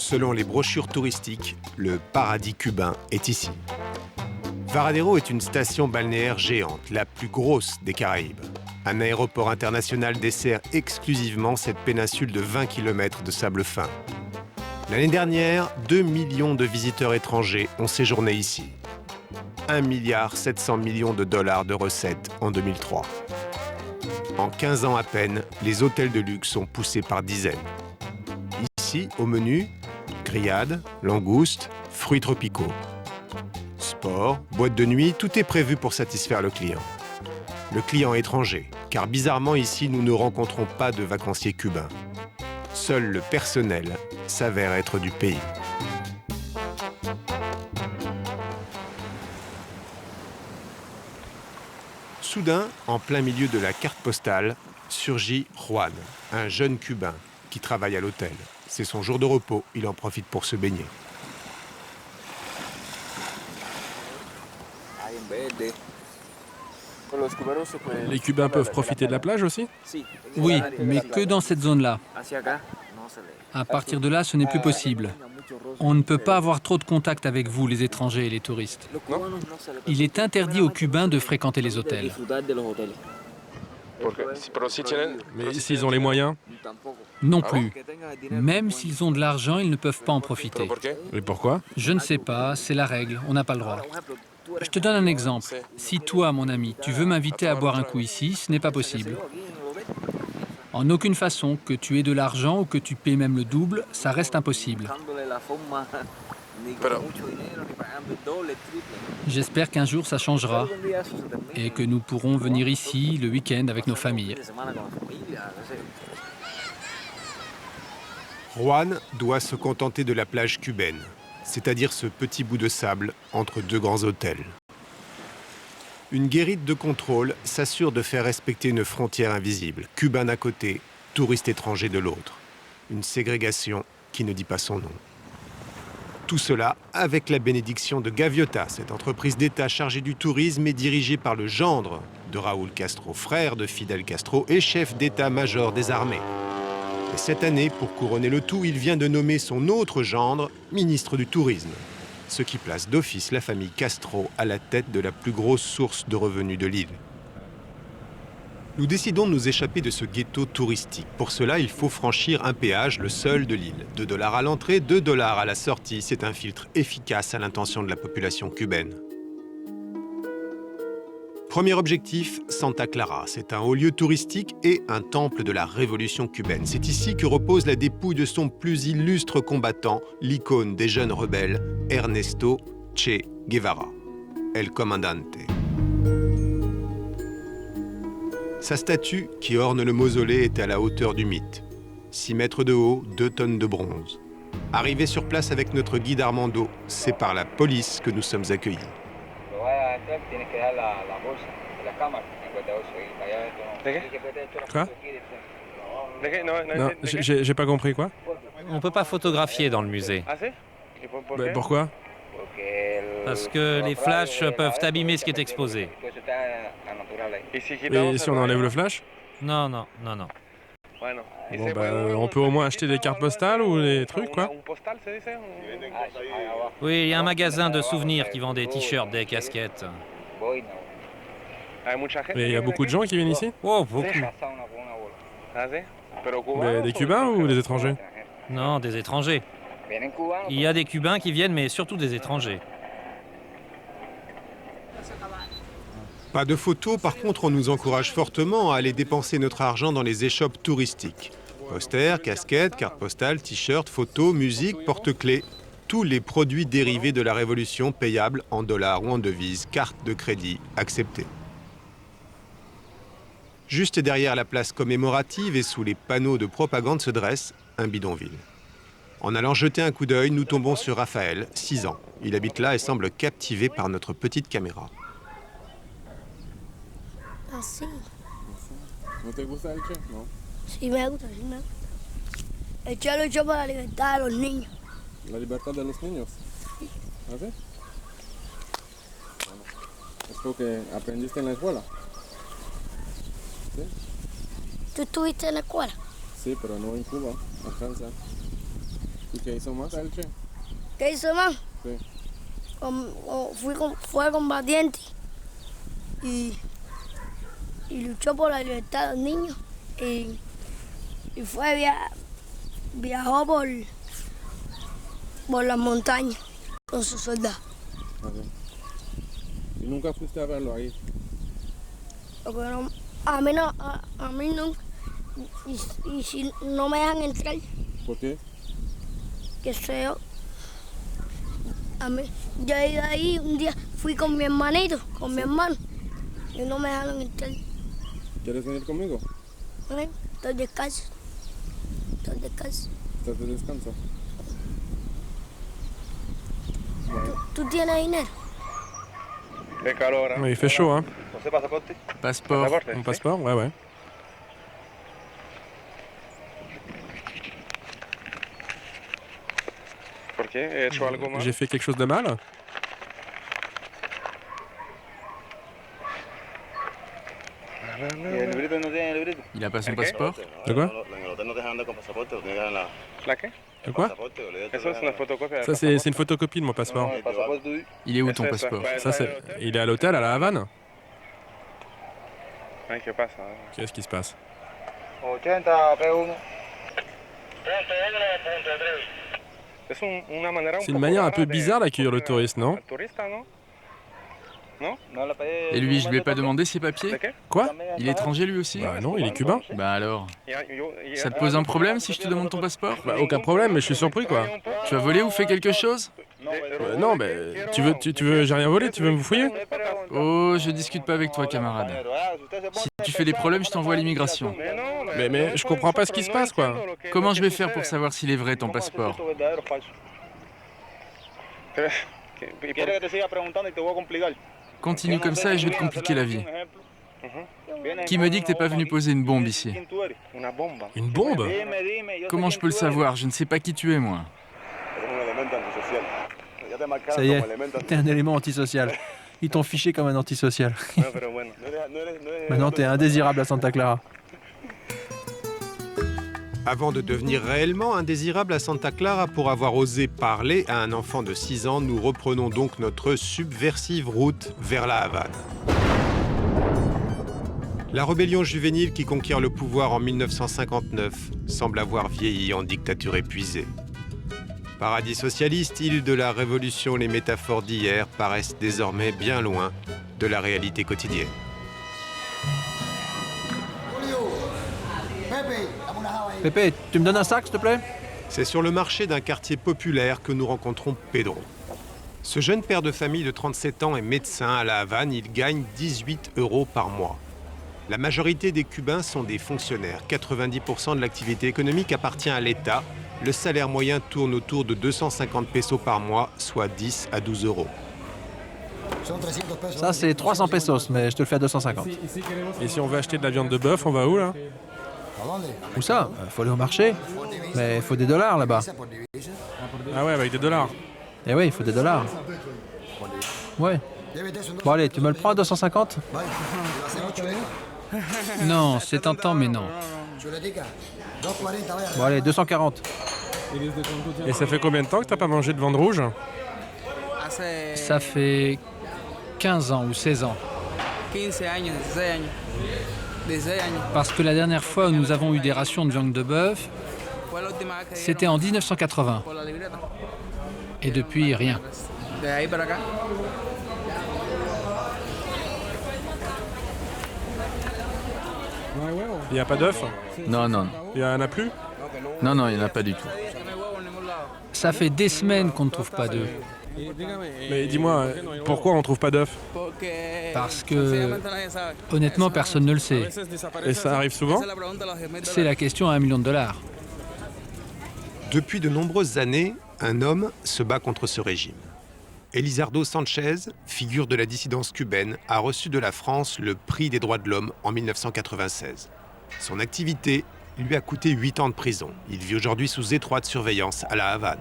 Selon les brochures touristiques, le paradis cubain est ici. Varadero est une station balnéaire géante, la plus grosse des Caraïbes. Un aéroport international dessert exclusivement cette péninsule de 20 km de sable fin. L'année dernière, 2 millions de visiteurs étrangers ont séjourné ici. 1,7 milliard de dollars de recettes en 2003. En 15 ans à peine, les hôtels de luxe sont poussés par dizaines. Ici, au menu, grillades, langoustes, fruits tropicaux. Sport, boîte de nuit, tout est prévu pour satisfaire le client. Le client étranger, car bizarrement ici, nous ne rencontrons pas de vacanciers cubains. Seul le personnel s'avère être du pays. Soudain, en plein milieu de la carte postale, surgit Juan, un jeune Cubain qui travaille à l'hôtel. C'est son jour de repos, il en profite pour se baigner. Les Cubains peuvent profiter de la plage aussi? Oui, mais que dans cette zone-là. À partir de là, ce n'est plus possible. On ne peut pas avoir trop de contact avec vous, les étrangers et les touristes. Il est interdit aux Cubains de fréquenter les hôtels. Mais s'ils ont les moyens? Non plus. Même s'ils ont de l'argent, ils ne peuvent pas en profiter. Et pourquoi? Je ne sais pas, c'est la règle, on n'a pas le droit. Je te donne un exemple. Si toi, mon ami, tu veux m'inviter à boire un coup ici, ce n'est pas possible. En aucune façon, que tu aies de l'argent ou que tu paies même le double, ça reste impossible. J'espère qu'un jour ça changera et que nous pourrons venir ici le week-end avec nos familles. Juan doit se contenter de la plage cubaine, c'est-à-dire ce petit bout de sable entre deux grands hôtels. Une guérite de contrôle s'assure de faire respecter une frontière invisible, cubain d'un côté, touristes étrangers de l'autre. Une ségrégation qui ne dit pas son nom. Tout cela avec la bénédiction de Gaviota, cette entreprise d'État chargée du tourisme et dirigée par le gendre de Raúl Castro, frère de Fidel Castro et chef d'état-major des armées. Et cette année, pour couronner le tout, il vient de nommer son autre gendre ministre du Tourisme, ce qui place d'office la famille Castro à la tête de la plus grosse source de revenus de l'île. Nous décidons de nous échapper de ce ghetto touristique. Pour cela, il faut franchir un péage, le seul de l'île. 2 $ à l'entrée, 2 $ à la sortie. C'est un filtre efficace à l'intention de la population cubaine. Premier objectif, Santa Clara. C'est un haut lieu touristique et un temple de la révolution cubaine. C'est ici que repose la dépouille de son plus illustre combattant, l'icône des jeunes rebelles, Ernesto Che Guevara, El Comandante. Sa statue, qui orne le mausolée, est à la hauteur du mythe. 6 mètres de haut, 2 tonnes de bronze. Arrivé sur place avec notre guide Armando, c'est par la police que nous sommes accueillis. Quoi? Non, j'ai pas compris, quoi? On peut pas photographier dans le musée. Mais pourquoi? Parce que les flashs peuvent abîmer ce qui est exposé. Et si on enlève le flash? Non. Bon, on peut au moins acheter des cartes postales ou des trucs, quoi? Oui, il y a un magasin de souvenirs qui vend des t-shirts, des casquettes. Et il y a beaucoup de gens qui viennent ici? Oh, beaucoup. Mais des Cubains ou des étrangers? Non, des étrangers. Il y a des Cubains qui viennent, mais surtout des étrangers. Pas de photos, par contre, on nous encourage fortement à aller dépenser notre argent dans les échoppes touristiques. Posters, casquettes, cartes postales, t-shirts, photos, musique, porte-clés. Tous les produits dérivés de la Révolution payables en dollars ou en devises, carte de crédit acceptées. Juste derrière la place commémorative et sous les panneaux de propagande se dresse un bidonville. En allant jeter un coup d'œil, nous tombons sur Raphaël, 6 ans. Il habite là et semble captivé par notre petite caméra. Ah, sí. ¿No te gusta el Che? No. Sí, me gusta, sí me gusta. El Che lo echó para la libertad de los niños. ¿La libertad de los niños? Sí. ¿Ah, sí? Bueno, es porque aprendiste en la escuela. ¿Sí? ¿Tú estuviste en la escuela? Sí, pero no en Cuba, en Francia. ¿Y qué hizo más, Elche? ¿Qué hizo más? Sí. Fue combatiente y luchó por la libertad de los niños y viajó por las montañas con sus soldados. ¿Y nunca fuiste a verlo ahí? Pero a mí nunca. Y si no me dejan entrar, ¿Por qué? que sé yo. Yo he ido ahí, un día fui con mi hermanito, con mi hermano, y no me dejaron entrar. ¿Quieres venir conmigo? Estoy descalzo. ¿Estás de descanso? ¿Tú tienes dinero? Oui, il fait chaud, hein. Passeport. Mon passeport, ouais. J'ai fait quelque chose de mal? Il a pas son passeport? De quoi? De quoi? Ça, c'est une photocopie de mon passeport. Il est où ton passeport? Ça, il est à l'hôtel, à La Havane. Qu'est-ce qui se passe? C'est une manière un peu bizarre d'accueillir le touriste, non? Et lui, je lui ai pas demandé ses papiers? Quoi? Il est étranger lui aussi? Bah non, il est cubain. Bah alors? Ça te pose un problème si je te demande ton passeport? Bah aucun problème, mais je suis surpris quoi. Tu as volé ou fait quelque chose? Non, mais tu veux, j'ai rien volé, tu veux me fouiller? Oh, je discute pas avec toi, camarade. Si tu fais des problèmes, je t'envoie à l'immigration. Mais je comprends pas ce qui se passe quoi. Comment je vais faire pour savoir s'il est vrai ton passeport? Continue comme ça et je vais te compliquer la vie. Qui me dit que t'es pas venu poser une bombe ici? Une bombe? Comment je peux le savoir? Je ne sais pas qui tu es, moi. Ça y est, t'es un élément antisocial. Ils t'ont fiché comme un antisocial. Maintenant, t'es indésirable à Santa Clara. Avant de devenir réellement indésirable à Santa Clara pour avoir osé parler à un enfant de 6 ans, nous reprenons donc notre subversive route vers La Havane. La rébellion juvénile qui conquiert le pouvoir en 1959 semble avoir vieilli en dictature épuisée. Paradis socialiste, île de la révolution, les métaphores d'hier paraissent désormais bien loin de la réalité quotidienne. Pépé, tu me donnes un sac, s'il te plaît? C'est sur le marché d'un quartier populaire que nous rencontrons Pedro. Ce jeune père de famille de 37 ans est médecin à La Havane. Il gagne 18 € par mois. La majorité des Cubains sont des fonctionnaires. 90% de l'activité économique appartient à l'État. Le salaire moyen tourne autour de 250 pesos par mois, soit 10 à 12 €. Ça, c'est 300 pesos, mais je te le fais à 250. Et si on veut acheter de la viande de bœuf, on va où là? Où ça? Faut aller au marché. Mais il faut des dollars là-bas. Ah ouais, avec des dollars. Eh oui, il faut des dollars. Ouais. Bon allez, tu me le prends à 250? Non, c'est tentant, mais non. Bon allez, 240. Et ça fait combien de temps que t'as pas mangé de viande rouge? Ça fait 15 ans ou 16 ans. Parce que la dernière fois où nous avons eu des rations de viande de bœuf, c'était en 1980. Et depuis, rien. Il n'y a pas d'œufs? Non, non. Il n'y en a plus? Non, non, il n'y en a pas du tout. Ça fait des semaines qu'on ne trouve pas d'œufs. Mais dis-moi, pourquoi on ne trouve pas d'œufs? Parce que, honnêtement, personne ne le sait. Et ça arrive souvent? C'est la question à $1 million. Depuis de nombreuses années, un homme se bat contre ce régime. Elizardo Sanchez, figure de la dissidence cubaine, a reçu de la France le prix des droits de l'homme en 1996. Son activité lui a coûté 8 ans de prison. Il vit aujourd'hui sous étroite surveillance à La Havane.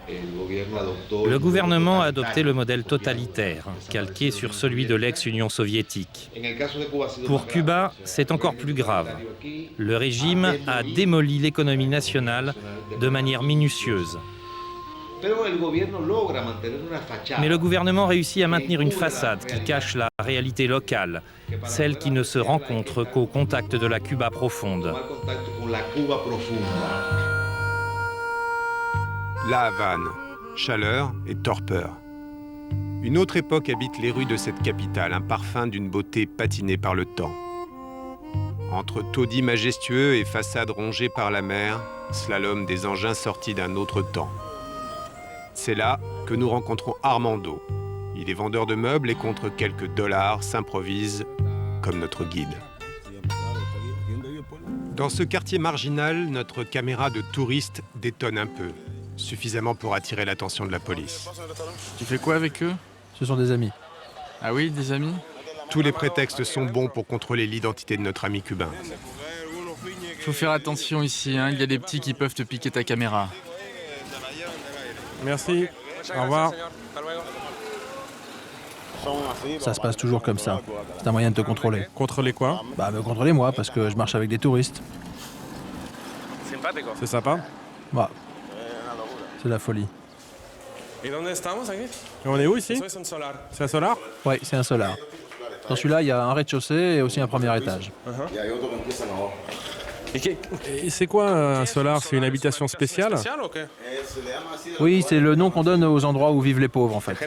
Le gouvernement a adopté le modèle totalitaire, calqué sur celui de l'ex-Union soviétique. Pour Cuba, c'est encore plus grave. Le régime a démoli l'économie nationale de manière minutieuse. Mais le gouvernement réussit à maintenir une façade qui cache la réalité locale, celle qui ne se rencontre qu'au contact de la Cuba profonde. La Havane, chaleur et torpeur. Une autre époque habite les rues de cette capitale, un parfum d'une beauté patinée par le temps. Entre taudis majestueux et façades rongées par la mer, slalom des engins sortis d'un autre temps. C'est là que nous rencontrons Armando. Il est vendeur de meubles et contre quelques dollars s'improvise comme notre guide. Dans ce quartier marginal, notre caméra de touriste détonne un peu, suffisamment pour attirer l'attention de la police. Tu fais quoi avec eux? Ce sont des amis. Ah oui, des amis? Tous les prétextes sont bons pour contrôler l'identité de notre ami cubain. Faut faire attention ici, hein. Il y a des petits qui peuvent te piquer ta caméra. Merci. Au revoir. Ça se passe toujours comme ça. C'est un moyen de te contrôler. Contrôler quoi? Bah me contrôler moi, parce que je marche avec des touristes. C'est sympa? Bah, c'est la folie. Et on est où ici? C'est un solar? Oui, c'est un solar. Dans celui-là, il y a un rez-de-chaussée et aussi un premier étage. Et c'est quoi un solar? C'est une habitation spéciale? Oui, c'est le nom qu'on donne aux endroits où vivent les pauvres, en fait.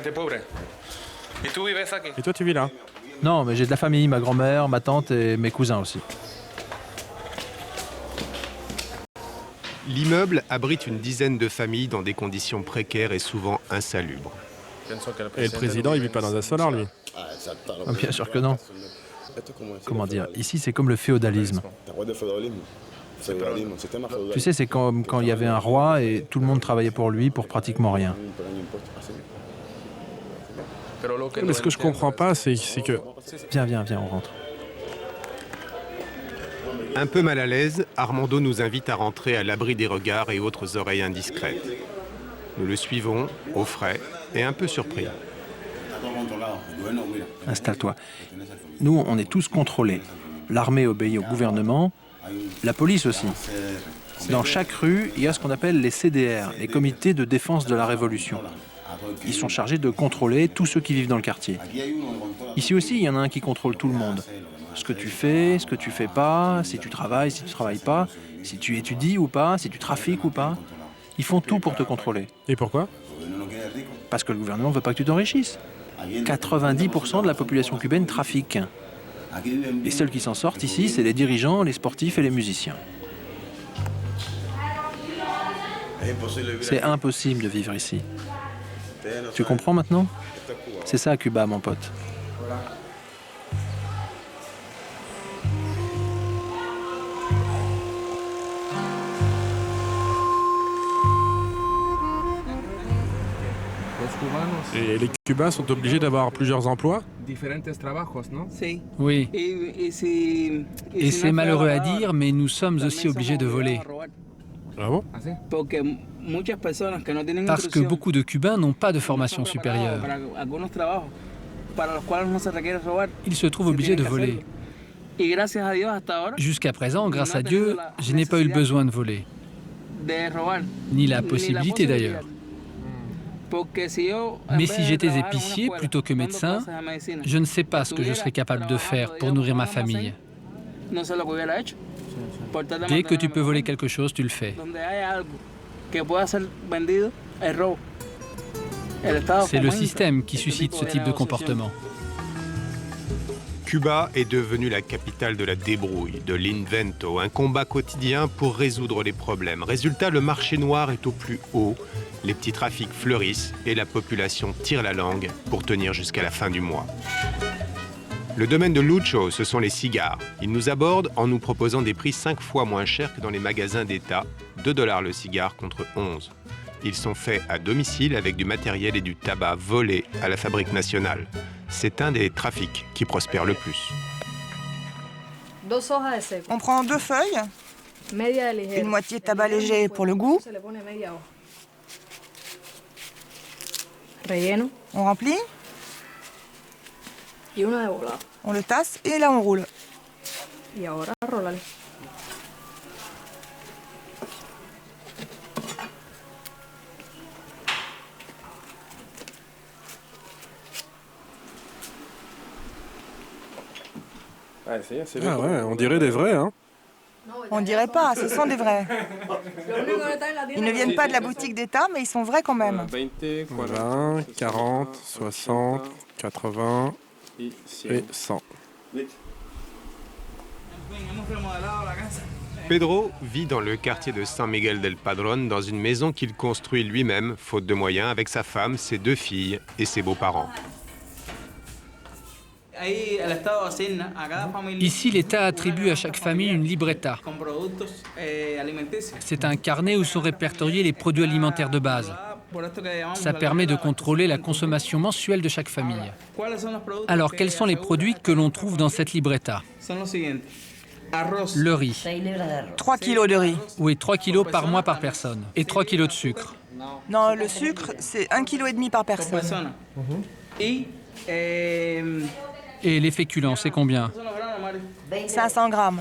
Et toi, tu vis là? Non, mais j'ai de la famille, ma grand-mère, ma tante et mes cousins aussi. L'immeuble abrite une dizaine de familles dans des conditions précaires et souvent insalubres. Et le président, il vit pas dans un solar, lui? Ah, bien sûr que non. Comment dire? Ici, c'est comme le féodalisme. Tu sais, c'est comme quand il y avait un roi et tout le monde travaillait pour lui pour pratiquement rien. Mais ce que je comprends pas, c'est que... Viens, on rentre. Un peu mal à l'aise, Armando nous invite à rentrer à l'abri des regards et autres oreilles indiscrètes. Nous le suivons, au frais, et un peu surpris. Installe-toi. Nous, on est tous contrôlés. L'armée obéit au gouvernement, la police aussi. Dans chaque rue, il y a ce qu'on appelle les CDR, les comités de défense de la Révolution. Ils sont chargés de contrôler tous ceux qui vivent dans le quartier. Ici aussi, il y en a un qui contrôle tout le monde. Ce que tu fais pas, si tu travailles pas, si tu étudies ou pas, si tu trafiques ou pas. Ils font tout pour te contrôler. Et pourquoi? Parce que le gouvernement ne veut pas que tu t'enrichisses. 90% de la population cubaine trafique. Les seuls qui s'en sortent ici, c'est les dirigeants, les sportifs et les musiciens. C'est impossible de vivre ici. Tu comprends maintenant? C'est ça Cuba, mon pote. Et les Cubains sont obligés d'avoir plusieurs emplois? Oui. Et c'est malheureux à dire, mais nous sommes aussi obligés de voler. Ah bon? Parce que beaucoup de Cubains n'ont pas de formation supérieure. Ils se trouvent obligés de voler. Jusqu'à présent, grâce à Dieu, je n'ai pas eu le besoin de voler. Ni la possibilité d'ailleurs. Mais si j'étais épicier plutôt que médecin, je ne sais pas ce que je serais capable de faire pour nourrir ma famille. Dès que tu peux voler quelque chose, tu le fais. C'est le système qui suscite ce type de comportement. Cuba est devenue la capitale de la débrouille, de l'invento, un combat quotidien pour résoudre les problèmes. Résultat, le marché noir est au plus haut, les petits trafics fleurissent et la population tire la langue pour tenir jusqu'à la fin du mois. Le domaine de Lucho, ce sont les cigares. Il nous aborde en nous proposant des prix 5 fois moins chers que dans les magasins d'État, 2 $ le cigare contre 11. Ils sont faits à domicile avec du matériel et du tabac volé à la fabrique nationale. C'est un des trafics qui prospère le plus. On prend 2 feuilles, une moitié de tabac léger pour le goût, On remplit. On le tasse et là on roule. Ah ouais, on dirait des vrais, hein. On dirait pas, ce sont des vrais. Ils ne viennent pas de la boutique d'État, mais ils sont vrais quand même. 20, 40, 60, 80 et 100. Pedro vit dans le quartier de San Miguel del Padrón dans une maison qu'il construit lui-même, faute de moyens, avec sa femme, ses 2 filles et ses beaux-parents. Ici, l'État attribue à chaque famille une libreta. C'est un carnet où sont répertoriés les produits alimentaires de base. Ça permet de contrôler la consommation mensuelle de chaque famille. Alors, quels sont les produits que l'on trouve dans cette libreta? Le riz. 3 kilos de riz. Oui, 3 kilos par mois par personne. Et 3 kilos de sucre. Non, le sucre, c'est 1,5 kg par personne. Et les féculents, c'est combien? 500 grammes.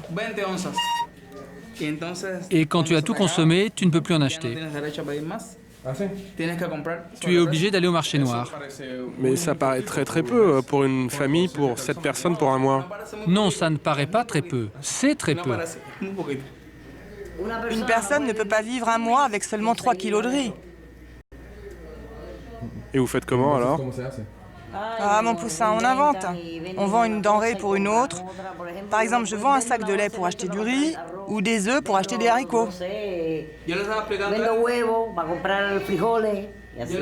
Et quand tu as tout consommé, tu ne peux plus en acheter. Tu es obligé d'aller au marché noir. Mais ça paraît très peu pour une famille, pour 7 personnes, pour un mois. Non, ça ne paraît pas très peu. C'est très peu. Une personne ne peut pas vivre un mois avec seulement 3 kilos de riz. Et vous faites comment alors? Ah, mon poussin, on invente. On vend une denrée pour une autre. Par exemple, je vends un sac de lait pour acheter du riz ou des œufs pour acheter des haricots.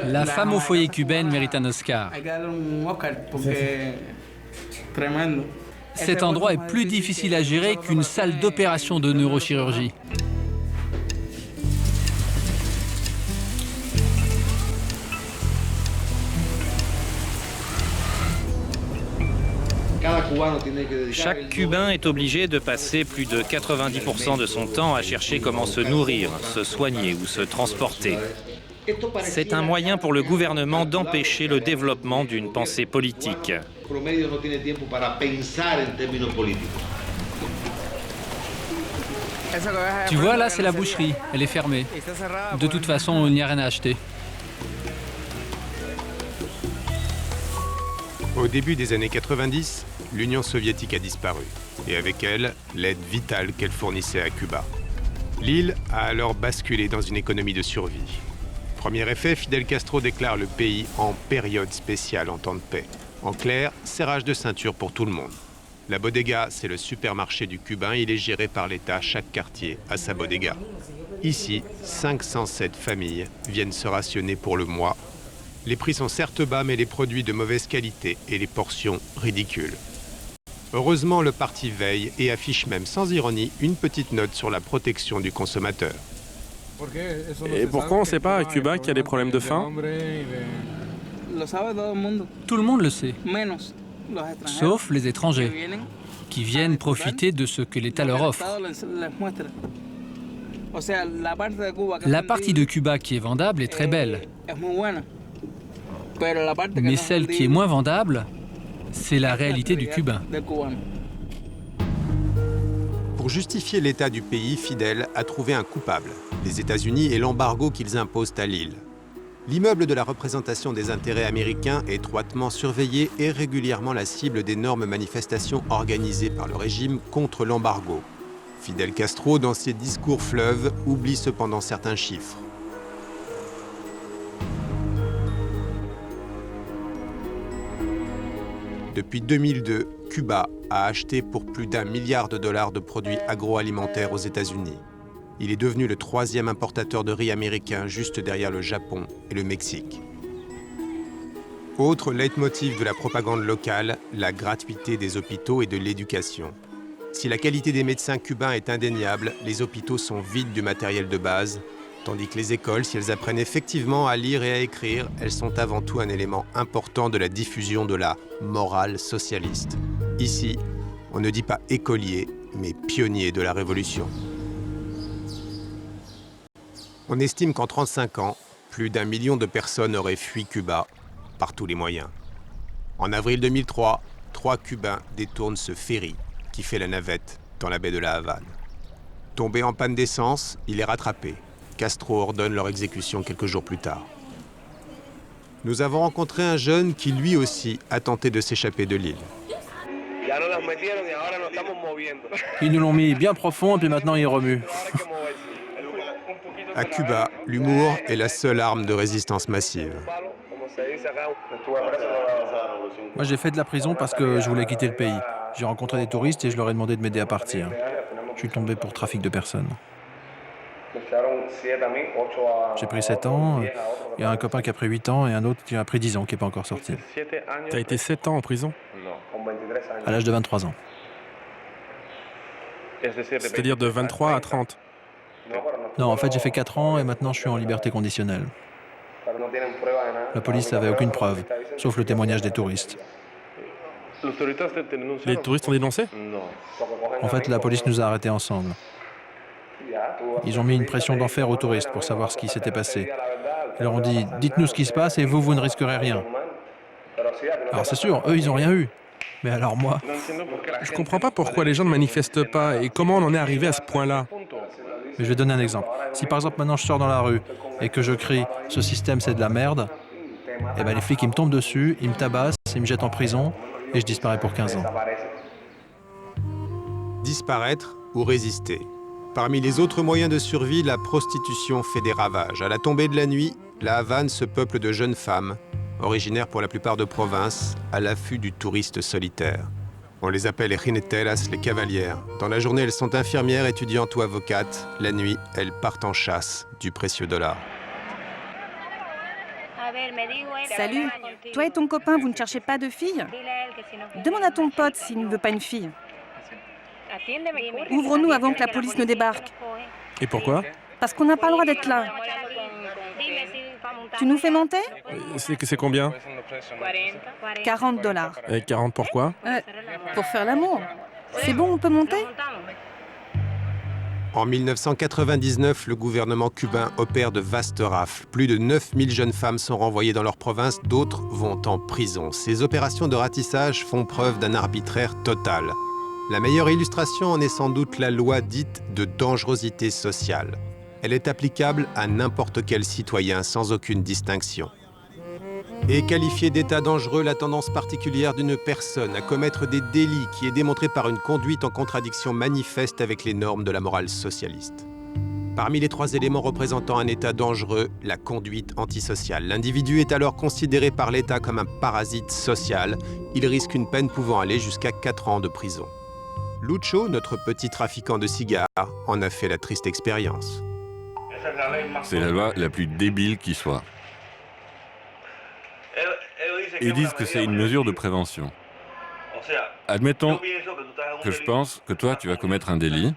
La femme au foyer cubaine mérite un Oscar. Cet endroit est plus difficile à gérer qu'une salle d'opération de neurochirurgie. Chaque Cubain est obligé de passer plus de 90% de son temps à chercher comment se nourrir, se soigner ou se transporter. C'est un moyen pour le gouvernement d'empêcher le développement d'une pensée politique. Tu vois, là, c'est la boucherie. Elle est fermée. De toute façon, il n'y a rien à acheter. Au début des années 90, l'Union soviétique a disparu, et avec elle, l'aide vitale qu'elle fournissait à Cuba. L'île a alors basculé dans une économie de survie. Premier effet, Fidel Castro déclare le pays en période spéciale en temps de paix. En clair, serrage de ceinture pour tout le monde. La bodega, c'est le supermarché du Cubain, il est géré par l'État, chaque quartier a sa bodega. Ici, 507 familles viennent se rationner pour le mois. Les prix sont certes bas, mais les produits de mauvaise qualité et les portions ridicules. Heureusement, le parti veille et affiche même sans ironie une petite note sur la protection du consommateur. Et pourquoi on ne sait pas à Cuba qu'il y a des problèmes de faim? Tout le monde le sait, sauf les étrangers, qui viennent profiter de ce que l'État leur offre. La partie de Cuba qui est vendable est très belle, mais celle qui est moins vendable, c'est la réalité du Cubain. Pour justifier l'état du pays, Fidel a trouvé un coupable, les États-Unis et l'embargo qu'ils imposent à l'île. L'immeuble de la représentation des intérêts américains, étroitement surveillé, est régulièrement la cible d'énormes manifestations organisées par le régime contre l'embargo. Fidel Castro, dans ses discours fleuves, oublie cependant certains chiffres. Depuis 2002, Cuba a acheté pour plus d'1 milliard de dollars de produits agroalimentaires aux États-Unis. Il est devenu le 3e importateur de riz américain, juste derrière le Japon et le Mexique. Autre leitmotiv de la propagande locale, la gratuité des hôpitaux et de l'éducation. Si la qualité des médecins cubains est indéniable, les hôpitaux sont vides du matériel de base, tandis que les écoles, si elles apprennent effectivement à lire et à écrire, elles sont avant tout un élément important de la diffusion de la morale socialiste. Ici, on ne dit pas écolier, mais pionnier de la Révolution. On estime qu'en 35 ans, plus d'1 million de personnes auraient fui Cuba, par tous les moyens. En avril 2003, 3 Cubains détournent ce ferry qui fait la navette dans la baie de la Havane. Tombé en panne d'essence, il est rattrapé. Castro ordonne leur exécution quelques jours plus tard. Nous avons rencontré un jeune qui lui aussi a tenté de s'échapper de l'île. Ils nous l'ont mis bien profond et puis maintenant ils remuent. À Cuba, l'humour est la seule arme de résistance massive. Moi j'ai fait de la prison parce que je voulais quitter le pays. J'ai rencontré des touristes et je leur ai demandé de m'aider à partir. Je suis tombé pour trafic de personnes. J'ai pris 7 ans, il y a un copain qui a pris 8 ans et un autre qui a pris 10 ans qui n'est pas encore sorti. T'as été 7 ans en prison? À l'âge de 23 ans. C'est-à-dire de 23 à 30? Non, en fait j'ai fait 4 ans et maintenant je suis en liberté conditionnelle. La police n'avait aucune preuve, sauf le témoignage des touristes. Les touristes ont dénoncé? En fait, la police nous a arrêtés ensemble. Ils ont mis une pression d'enfer aux touristes pour savoir ce qui s'était passé. Ils leur ont dit « Dites-nous ce qui se passe et vous ne risquerez rien ». Alors c'est sûr, eux, ils n'ont rien eu. Mais alors moi... Je comprends pas pourquoi les gens ne manifestent pas et comment on en est arrivé à ce point-là. Mais je vais donner un exemple. Si par exemple maintenant je sors dans la rue et que je crie « Ce système, c'est de la merde », eh ben les flics, ils me tombent dessus, ils me tabassent, ils me jettent en prison et je disparais pour 15 ans. Disparaître ou résister. Parmi les autres moyens de survie, la prostitution fait des ravages. À la tombée de la nuit, la Havane se peuple de jeunes femmes, originaires pour la plupart de province, à l'affût du touriste solitaire. On les appelle les jineteras, les cavalières. Dans la journée, elles sont infirmières, étudiantes ou avocates. La nuit, elles partent en chasse du précieux dollar. Salut, toi et ton copain, vous ne cherchez pas de fille? Demande à ton pote s'il ne veut pas une fille. Ouvre-nous avant que la police ne débarque. Et pourquoi? Parce qu'on n'a pas le droit d'être là. Tu nous fais monter? C'est combien? 40 $. Et 40 pourquoi? Pour faire l'amour. C'est bon, on peut monter? En 1999, le gouvernement cubain opère de vastes rafles. Plus de 9000 jeunes femmes sont renvoyées dans leur province, d'autres vont en prison. Ces opérations de ratissage font preuve d'un arbitraire total. La meilleure illustration en est sans doute la loi dite de dangerosité sociale. Elle est applicable à n'importe quel citoyen sans aucune distinction. Et qualifier d'état dangereux la tendance particulière d'une personne à commettre des délits qui est démontrée par une conduite en contradiction manifeste avec les normes de la morale socialiste. Parmi les 3 éléments représentant un état dangereux, la conduite antisociale. L'individu est alors considéré par l'État comme un parasite social. Il risque une peine pouvant aller jusqu'à 4 ans de prison. Lucho, notre petit trafiquant de cigares, en a fait la triste expérience. C'est la loi la plus débile qui soit. Ils disent que c'est une mesure de prévention. Admettons que je pense que toi, tu vas commettre un délit,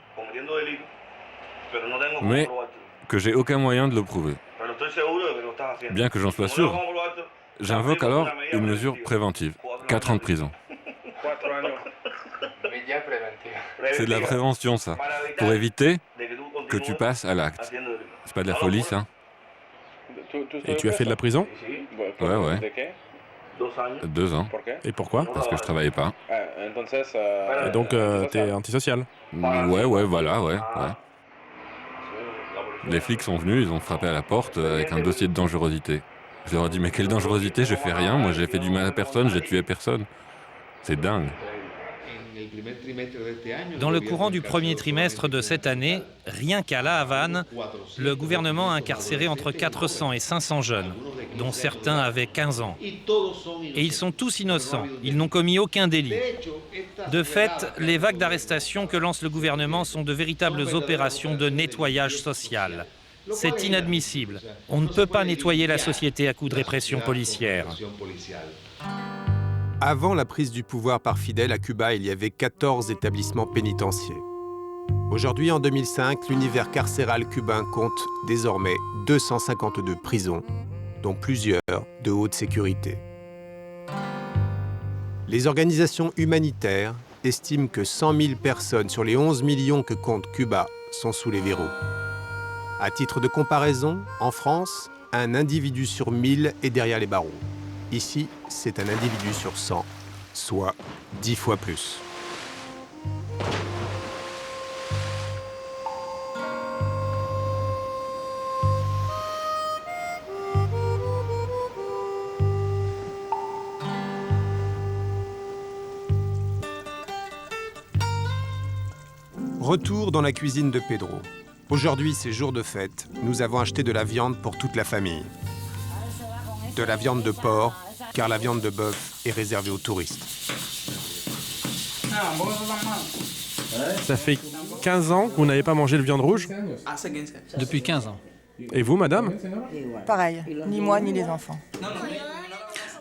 mais que j'ai aucun moyen de le prouver. Bien que j'en sois sûr, j'invoque alors une mesure préventive. 4 ans de prison. C'est de la prévention, ça. Pour éviter que tu passes à l'acte. C'est pas de la folie, ça. Et tu as fait de la prison? Ouais. 2 ans. Et pourquoi? Parce que je travaillais pas. Et donc, t'es antisocial? Ouais, voilà. Les flics sont venus, ils ont frappé à la porte avec un dossier de dangerosité. Je leur ai dit, mais quelle dangerosité? J'ai fait rien, moi j'ai fait du mal à personne, j'ai tué personne. C'est dingue. Dans le courant du premier trimestre de cette année, rien qu'à La Havane, le gouvernement a incarcéré entre 400 et 500 jeunes, dont certains avaient 15 ans. Et ils sont tous innocents, ils n'ont commis aucun délit. De fait, les vagues d'arrestations que lance le gouvernement sont de véritables opérations de nettoyage social. C'est inadmissible. On ne peut pas nettoyer la société à coups de répression policière. Avant la prise du pouvoir par Fidel à Cuba, il y avait 14 établissements pénitentiaires. Aujourd'hui, en 2005, l'univers carcéral cubain compte désormais 252 prisons, dont plusieurs de haute sécurité. Les organisations humanitaires estiment que 100 000 personnes sur les 11 millions que compte Cuba sont sous les verrous. À titre de comparaison, en France, un individu sur 1000 est derrière les barreaux. Ici, c'est un individu sur 100, soit 10 fois plus. Retour dans la cuisine de Pedro. Aujourd'hui, c'est jour de fête. Nous avons acheté de la viande pour toute la famille. De la viande de porc, car la viande de bœuf est réservée aux touristes. Ça fait 15 ans que vous n'avez pas mangé de viande rouge? Depuis 15 ans. Et vous, madame? Pareil, ni moi ni les enfants.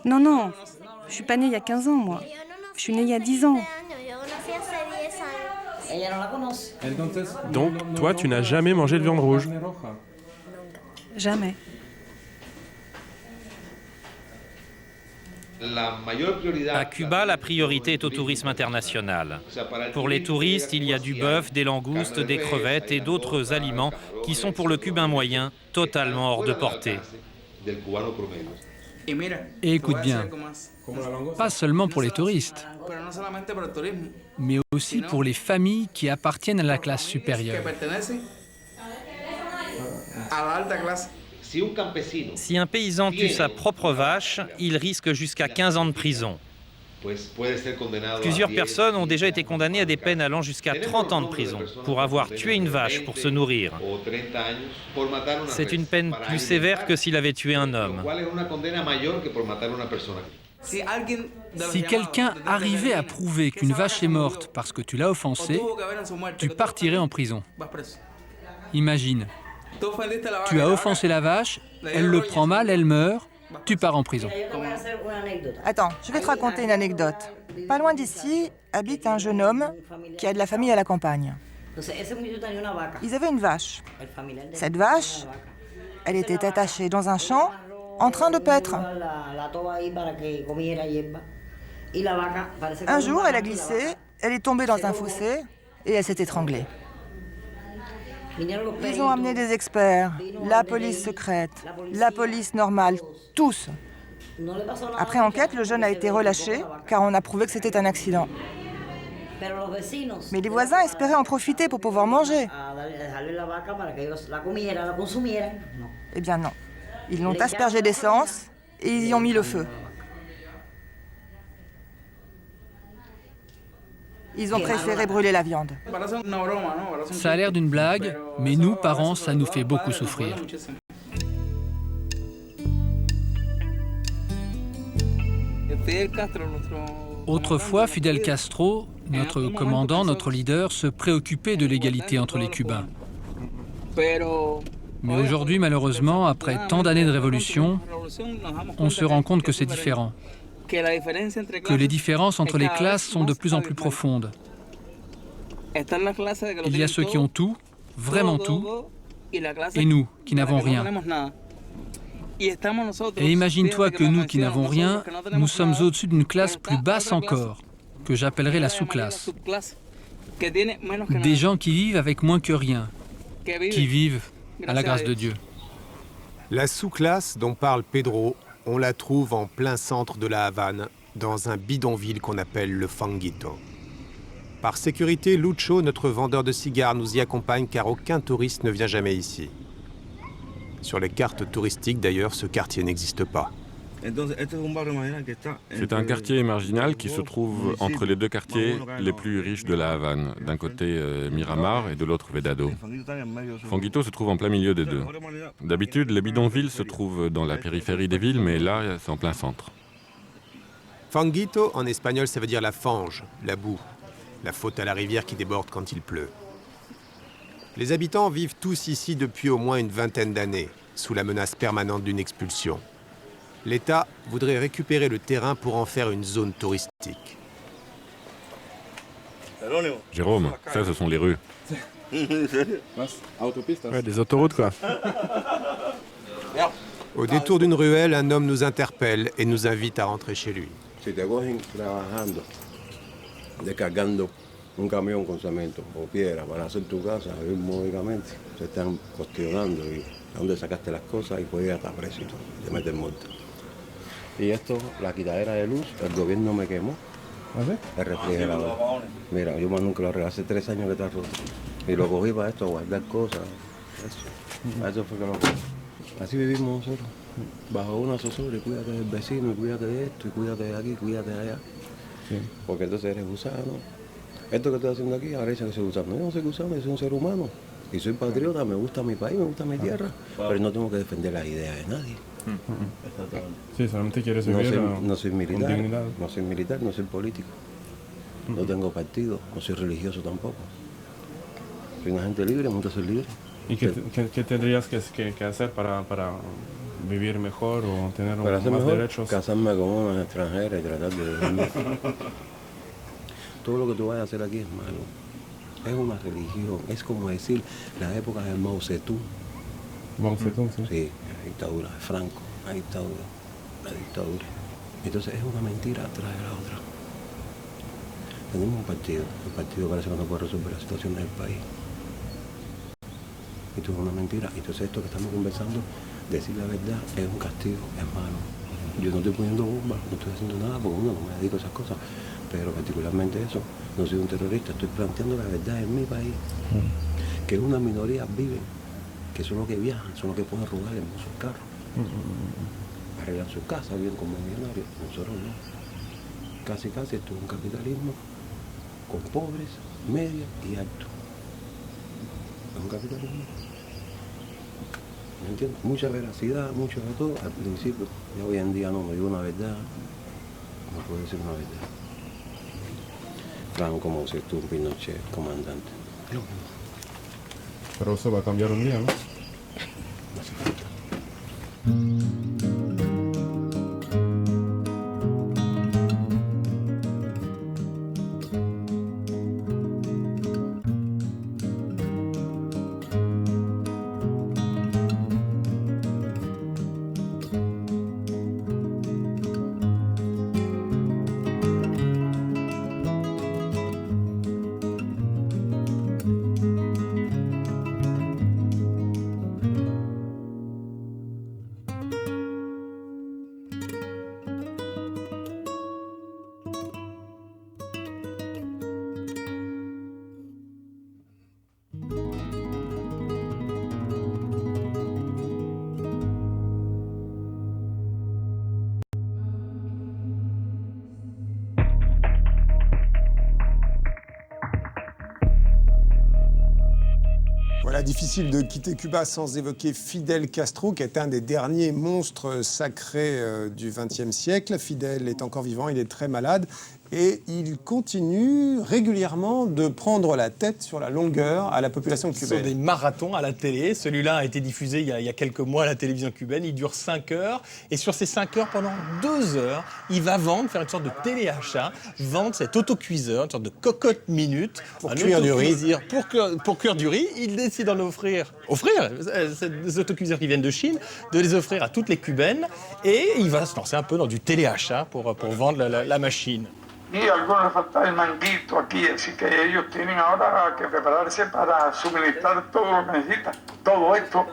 Non, non, je suis pas née il y a 15 ans, moi. Je suis née il y a 10 ans. Donc, toi, tu n'as jamais mangé de viande rouge? Jamais. À Cuba, la priorité est au tourisme international. Pour les touristes, il y a du bœuf, des langoustes, des crevettes et d'autres aliments qui sont pour le Cubain moyen totalement hors de portée. Et écoute bien, pas seulement pour les touristes, mais aussi pour les familles qui appartiennent à la classe supérieure. Si un paysan tue sa propre vache, il risque jusqu'à 15 ans de prison. Plusieurs personnes ont déjà été condamnées à des peines allant jusqu'à 30 ans de prison pour avoir tué une vache pour se nourrir. C'est une peine plus sévère que s'il avait tué un homme. Si quelqu'un arrivait à prouver qu'une vache est morte parce que tu l'as offensée, tu partirais en prison. Imagine, tu as offensé la vache, elle le prend mal, elle meurt, tu pars en prison. Attends, je vais te raconter une anecdote. Pas loin d'ici habite un jeune homme qui a de la famille à la campagne. Ils avaient une vache. Cette vache, elle était attachée dans un champ en train de paître. Un jour, elle a glissé, elle est tombée dans un fossé et elle s'est étranglée. Ils ont amené des experts, la police secrète, la police normale, tous. Après enquête, le jeune a été relâché car on a prouvé que c'était un accident. Mais les voisins espéraient en profiter pour pouvoir manger. Eh bien non. Ils l'ont aspergé d'essence et ils y ont mis le feu. Ils ont préféré brûler la viande. Ça a l'air d'une blague, mais nous, parents, ça nous fait beaucoup souffrir. Autrefois, Fidel Castro, notre commandant, notre leader, se préoccupait de l'égalité entre les Cubains. Mais aujourd'hui, malheureusement, après tant d'années de révolution, on se rend compte que c'est différent. Que les différences entre les classes sont de plus en plus profondes. Il y a ceux qui ont tout, vraiment tout, et nous, qui n'avons rien. Et imagine-toi que nous, qui n'avons rien, nous sommes au-dessus d'une classe plus basse encore, que j'appellerais la sous-classe. Des gens qui vivent avec moins que rien, qui vivent à la grâce de Dieu. La sous-classe dont parle Pedro, on la trouve en plein centre de la Havane, dans un bidonville qu'on appelle le Fanguito. Par sécurité, Lucho, notre vendeur de cigares, nous y accompagne car aucun touriste ne vient jamais ici. Sur les cartes touristiques, d'ailleurs, ce quartier n'existe pas. C'est un quartier marginal qui se trouve entre les deux quartiers les plus riches de la Havane. D'un côté Miramar et de l'autre Vedado. Fanguito se trouve en plein milieu des deux. D'habitude, les bidonvilles se trouvent dans la périphérie des villes, mais là, c'est en plein centre. Fanguito, en espagnol, ça veut dire la fange, la boue, la faute à la rivière qui déborde quand il pleut. Les habitants vivent tous ici depuis au moins une vingtaine d'années, sous la menace permanente d'une expulsion. L'État voudrait récupérer le terrain pour en faire une zone touristique. Jérôme, ça, ce sont les rues. Ouais, des autoroutes, quoi. Au détour d'une ruelle, un homme nous interpelle et nous invite à rentrer chez lui. Descargando un camión con cemento o piedra para hacer tu casa, vivir módicamente. Se están cuestionando y a dónde sacaste las cosas y puedes ir hasta preso, te meten multa. Y esto, la quitadera de luz, el gobierno me quemó. El refrigerador. Mira, yo más nunca lo arreglé, hace 3 años que está roto. Y lo cogí para esto, guardar cosas. Eso fue que lo cogí. Así vivimos nosotros. Bajo una zozobra, y cuídate del vecino, y cuídate de esto, y cuídate de aquí, cuídate de allá. Sí. Porque entonces eres gusano. Esto que estoy haciendo aquí, ahora dicen que soy gusano. Yo no soy gusano, yo soy un ser humano. Y soy patriota, me gusta mi país, me gusta mi tierra. Pero no tengo que defender las ideas de nadie. Sí, solamente quieres vivir no soy militar, con dignidad. no soy militar, no soy político. No tengo partido, no soy religioso tampoco. Soy una gente libre, me gusta ser libre. ¿Y qué tendrías que hacer para vivir mejor o tener más mejor, derechos? Casarme con una extranjera y tratar de vivir. Todo lo que tú vayas a hacer aquí es malo. Es una religión, es como decir la época de Mao Zedong. Mao Zedong, sí. Sí, la dictadura de Franco, la dictadura. Entonces es una mentira tras de la otra. Tenemos un partido, el partido parece que no puede resolver la situación del país. Esto es una mentira. Entonces esto que estamos conversando, decir la verdad es un castigo, es malo. Yo no estoy poniendo bombas, no estoy haciendo nada porque uno no me dedico a esas cosas. Pero particularmente eso, no soy un terrorista, estoy planteando la verdad en mi país. Que una minoría viven, que son los que viajan, son los que pueden robar en sus carros. Arreglan sus casas, viven como millonarios, nosotros no. Casi esto es un capitalismo con pobres, medios y altos. Es un capitalismo. ¿Me entiendes? Mucha veracidad, mucho de todo al principio. Y hoy en día no me digo una verdad, no puedo decir una verdad. Franco, Mao Zedong, Pinochet, comandante. Pero eso va a cambiar un día, ¿no? No hace falta. Voilà, difficile de quitter Cuba sans évoquer Fidel Castro, qui est un des derniers monstres sacrés du XXe siècle. Fidel est encore vivant, il est très malade et il continue régulièrement de prendre la tête sur la longueur à la population cubaine. Ce sont des marathons à la télé. Celui-là a été diffusé il y a quelques mois à la télévision cubaine. Il dure 5 heures. Et sur ces 5 heures, pendant 2 heures, il va vendre, faire une sorte de téléachat, vendre cet autocuiseur, une sorte de cocotte minute. Pour cuire du riz. Pour cuire du riz, il décide d'en offrir ces autocuiseurs qui viennent de Chine, de les offrir à toutes les Cubaines. Et il va se lancer un peu dans du téléachat pour vendre la machine. Y a algunos les faltaba el manguito aquí, así que ellos tienen ahora que prepararse para suministrar todo lo que necesitan, todo esto.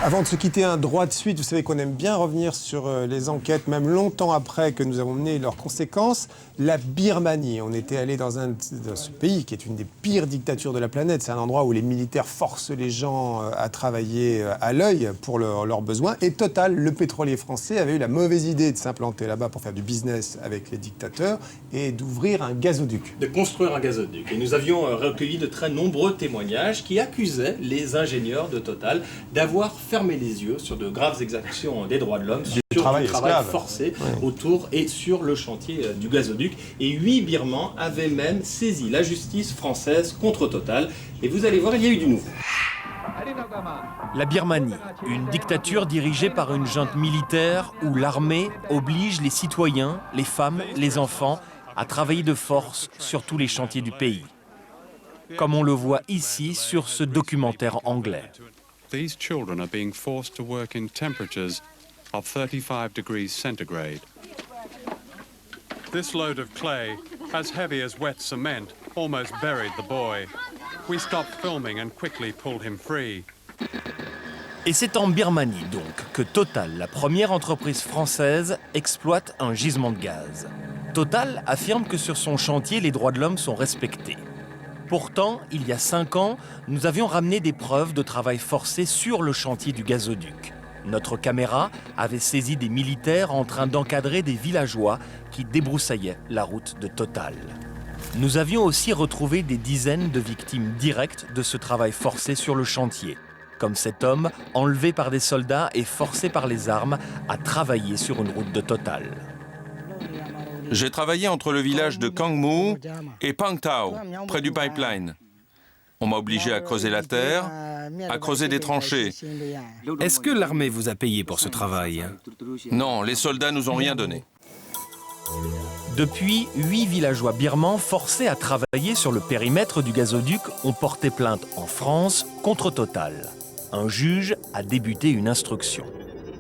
Avant de se quitter, un droit de suite. Vous savez qu'on aime bien revenir sur les enquêtes, même longtemps après que nous avons mené leurs conséquences. La Birmanie, on était allé dans ce pays qui est une des pires dictatures de la planète. C'est un endroit où les militaires forcent les gens à travailler à l'œil pour leurs besoins. Et Total, le pétrolier français, avait eu la mauvaise idée de s'implanter là-bas pour faire du business avec les dictateurs et d'ouvrir un gazoduc. De construire un gazoduc. Et nous avions recueilli de très nombreux témoignages qui accusaient les ingénieurs de Total d'avoir fermé les yeux sur de graves exactions des droits de l'homme, sur du travail forcé autour et sur le chantier du gazoduc. Et 8 Birmans avaient même saisi la justice française contre Total. Et vous allez voir, il y a eu du nouveau. La Birmanie, une dictature dirigée par une junte militaire où l'armée oblige les citoyens, les femmes, les enfants à travailler de force sur tous les chantiers du pays. Comme on le voit ici sur ce documentaire anglais. These children are being forced to work in temperatures of 35 degrees centigrade. This load of clay, as heavy as wet cement, almost buried the boy. We stopped filming and quickly pulled him free. Et c'est en Birmanie donc que Total, la première entreprise française, exploite un gisement de gaz. Total affirme que sur son chantier, les droits de l'homme sont respectés. Pourtant, il y a 5 ans, nous avions ramené des preuves de travail forcé sur le chantier du gazoduc. Notre caméra avait saisi des militaires en train d'encadrer des villageois qui débrousaillaient la route de Total. Nous avions aussi retrouvé des dizaines de victimes directes de ce travail forcé sur le chantier, comme cet homme enlevé par des soldats et forcé par les armes à travailler sur une route de Total. J'ai travaillé entre le village de Kangmu et Pangtao, près du pipeline. On m'a obligé à creuser la terre, à creuser des tranchées. Est-ce que l'armée vous a payé pour ce travail? Non, les soldats nous ont rien donné. Depuis, 8 villageois birmans forcés à travailler sur le périmètre du gazoduc ont porté plainte en France contre Total. Un juge a débuté une instruction.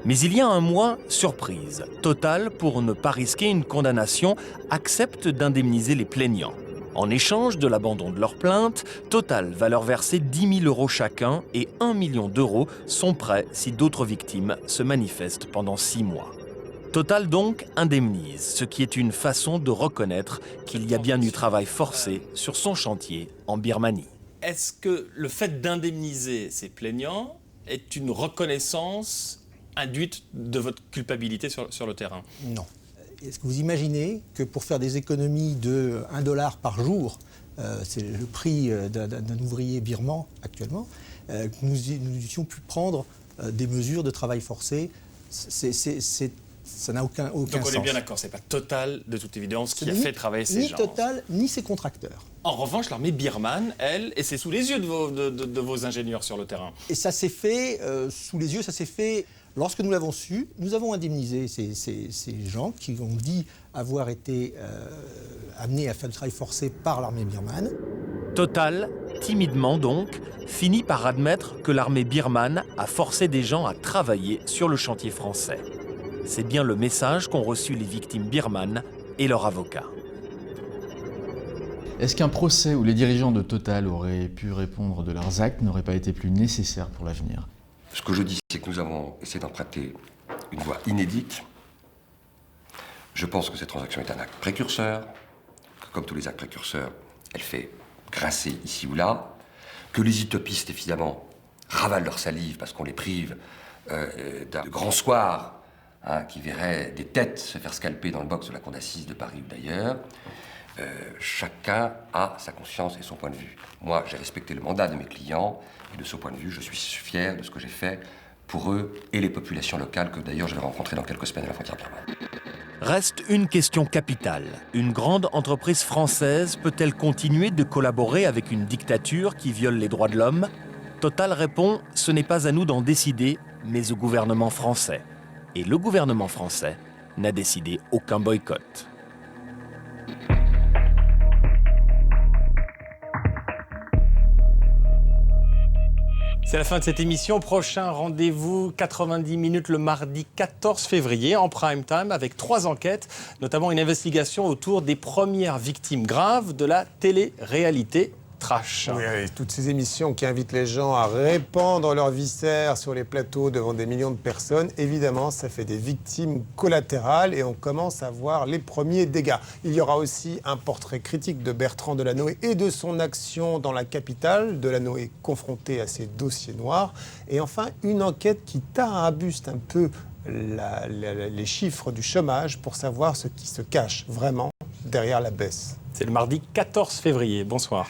Mais il y a un mois, surprise, Total, pour ne pas risquer une condamnation, accepte d'indemniser les plaignants. En échange de l'abandon de leur plainte, Total va leur verser 10 000 € chacun et 1 million d'euros sont prêts si d'autres victimes se manifestent pendant 6 mois. Total donc indemnise, ce qui est une façon de reconnaître qu'il y a bien eu travail forcé sur son chantier en Birmanie. Est-ce que le fait d'indemniser ces plaignants est une reconnaissance induite de votre culpabilité sur le terrain? Non. Est-ce que vous imaginez que pour faire des économies de $1 par jour, c'est le prix d'un ouvrier birman actuellement, nous ayons pu prendre des mesures de travail forcé? Ça n'a aucun sens. Donc on est bien d'accord, c'est pas Total, de toute évidence, qui a fait travailler ces gens. Ni Total, ni ses contracteurs. En revanche, l'armée birmane, elle, et c'est sous les yeux de vos ingénieurs sur le terrain. Et ça s'est fait, sous les yeux, ça s'est fait... Lorsque nous l'avons su, nous avons indemnisé ces gens qui ont dit avoir été amenés à faire du travail forcé par l'armée birmane. Total, timidement donc, finit par admettre que l'armée birmane a forcé des gens à travailler sur le chantier français. C'est bien le message qu'ont reçu les victimes birmanes et leurs avocats. Est-ce qu'un procès où les dirigeants de Total auraient pu répondre de leurs actes n'aurait pas été plus nécessaire pour l'avenir? Ce que je dis, c'est que nous avons essayé d'emprunter une voie inédite. Je pense que cette transaction est un acte précurseur, que comme tous les actes précurseurs, elle fait grincer ici ou là, que les utopistes, évidemment, ravalent leur salive parce qu'on les prive d'un grand soir qui verrait des têtes se faire scalper dans le box de la cour d'assises de Paris ou d'ailleurs. Chacun a sa conscience et son point de vue. Moi, j'ai respecté le mandat de mes clients, et de ce point de vue, je suis fier de ce que j'ai fait pour eux et les populations locales que d'ailleurs je vais rencontrer dans quelques semaines à la frontière birmane. Reste une question capitale. Une grande entreprise française peut-elle continuer de collaborer avec une dictature qui viole les droits de l'homme? Total répond, ce n'est pas à nous d'en décider, mais au gouvernement français. Et le gouvernement français n'a décidé aucun boycott. C'est la fin de cette émission. Prochain rendez-vous, 90 minutes le mardi 14 février en prime time avec 3 enquêtes, notamment une investigation autour des premières victimes graves de la télé-réalité trash. Oui, toutes ces émissions qui invitent les gens à répandre leurs viscères sur les plateaux devant des millions de personnes, évidemment, ça fait des victimes collatérales et on commence à voir les premiers dégâts. Il y aura aussi un portrait critique de Bertrand Delanoë et de son action dans la capitale. Delanoë confronté à ces dossiers noirs. Et enfin, une enquête qui tarabuste un peu les chiffres du chômage pour savoir ce qui se cache vraiment derrière la baisse. C'est le mardi 14 février. Bonsoir.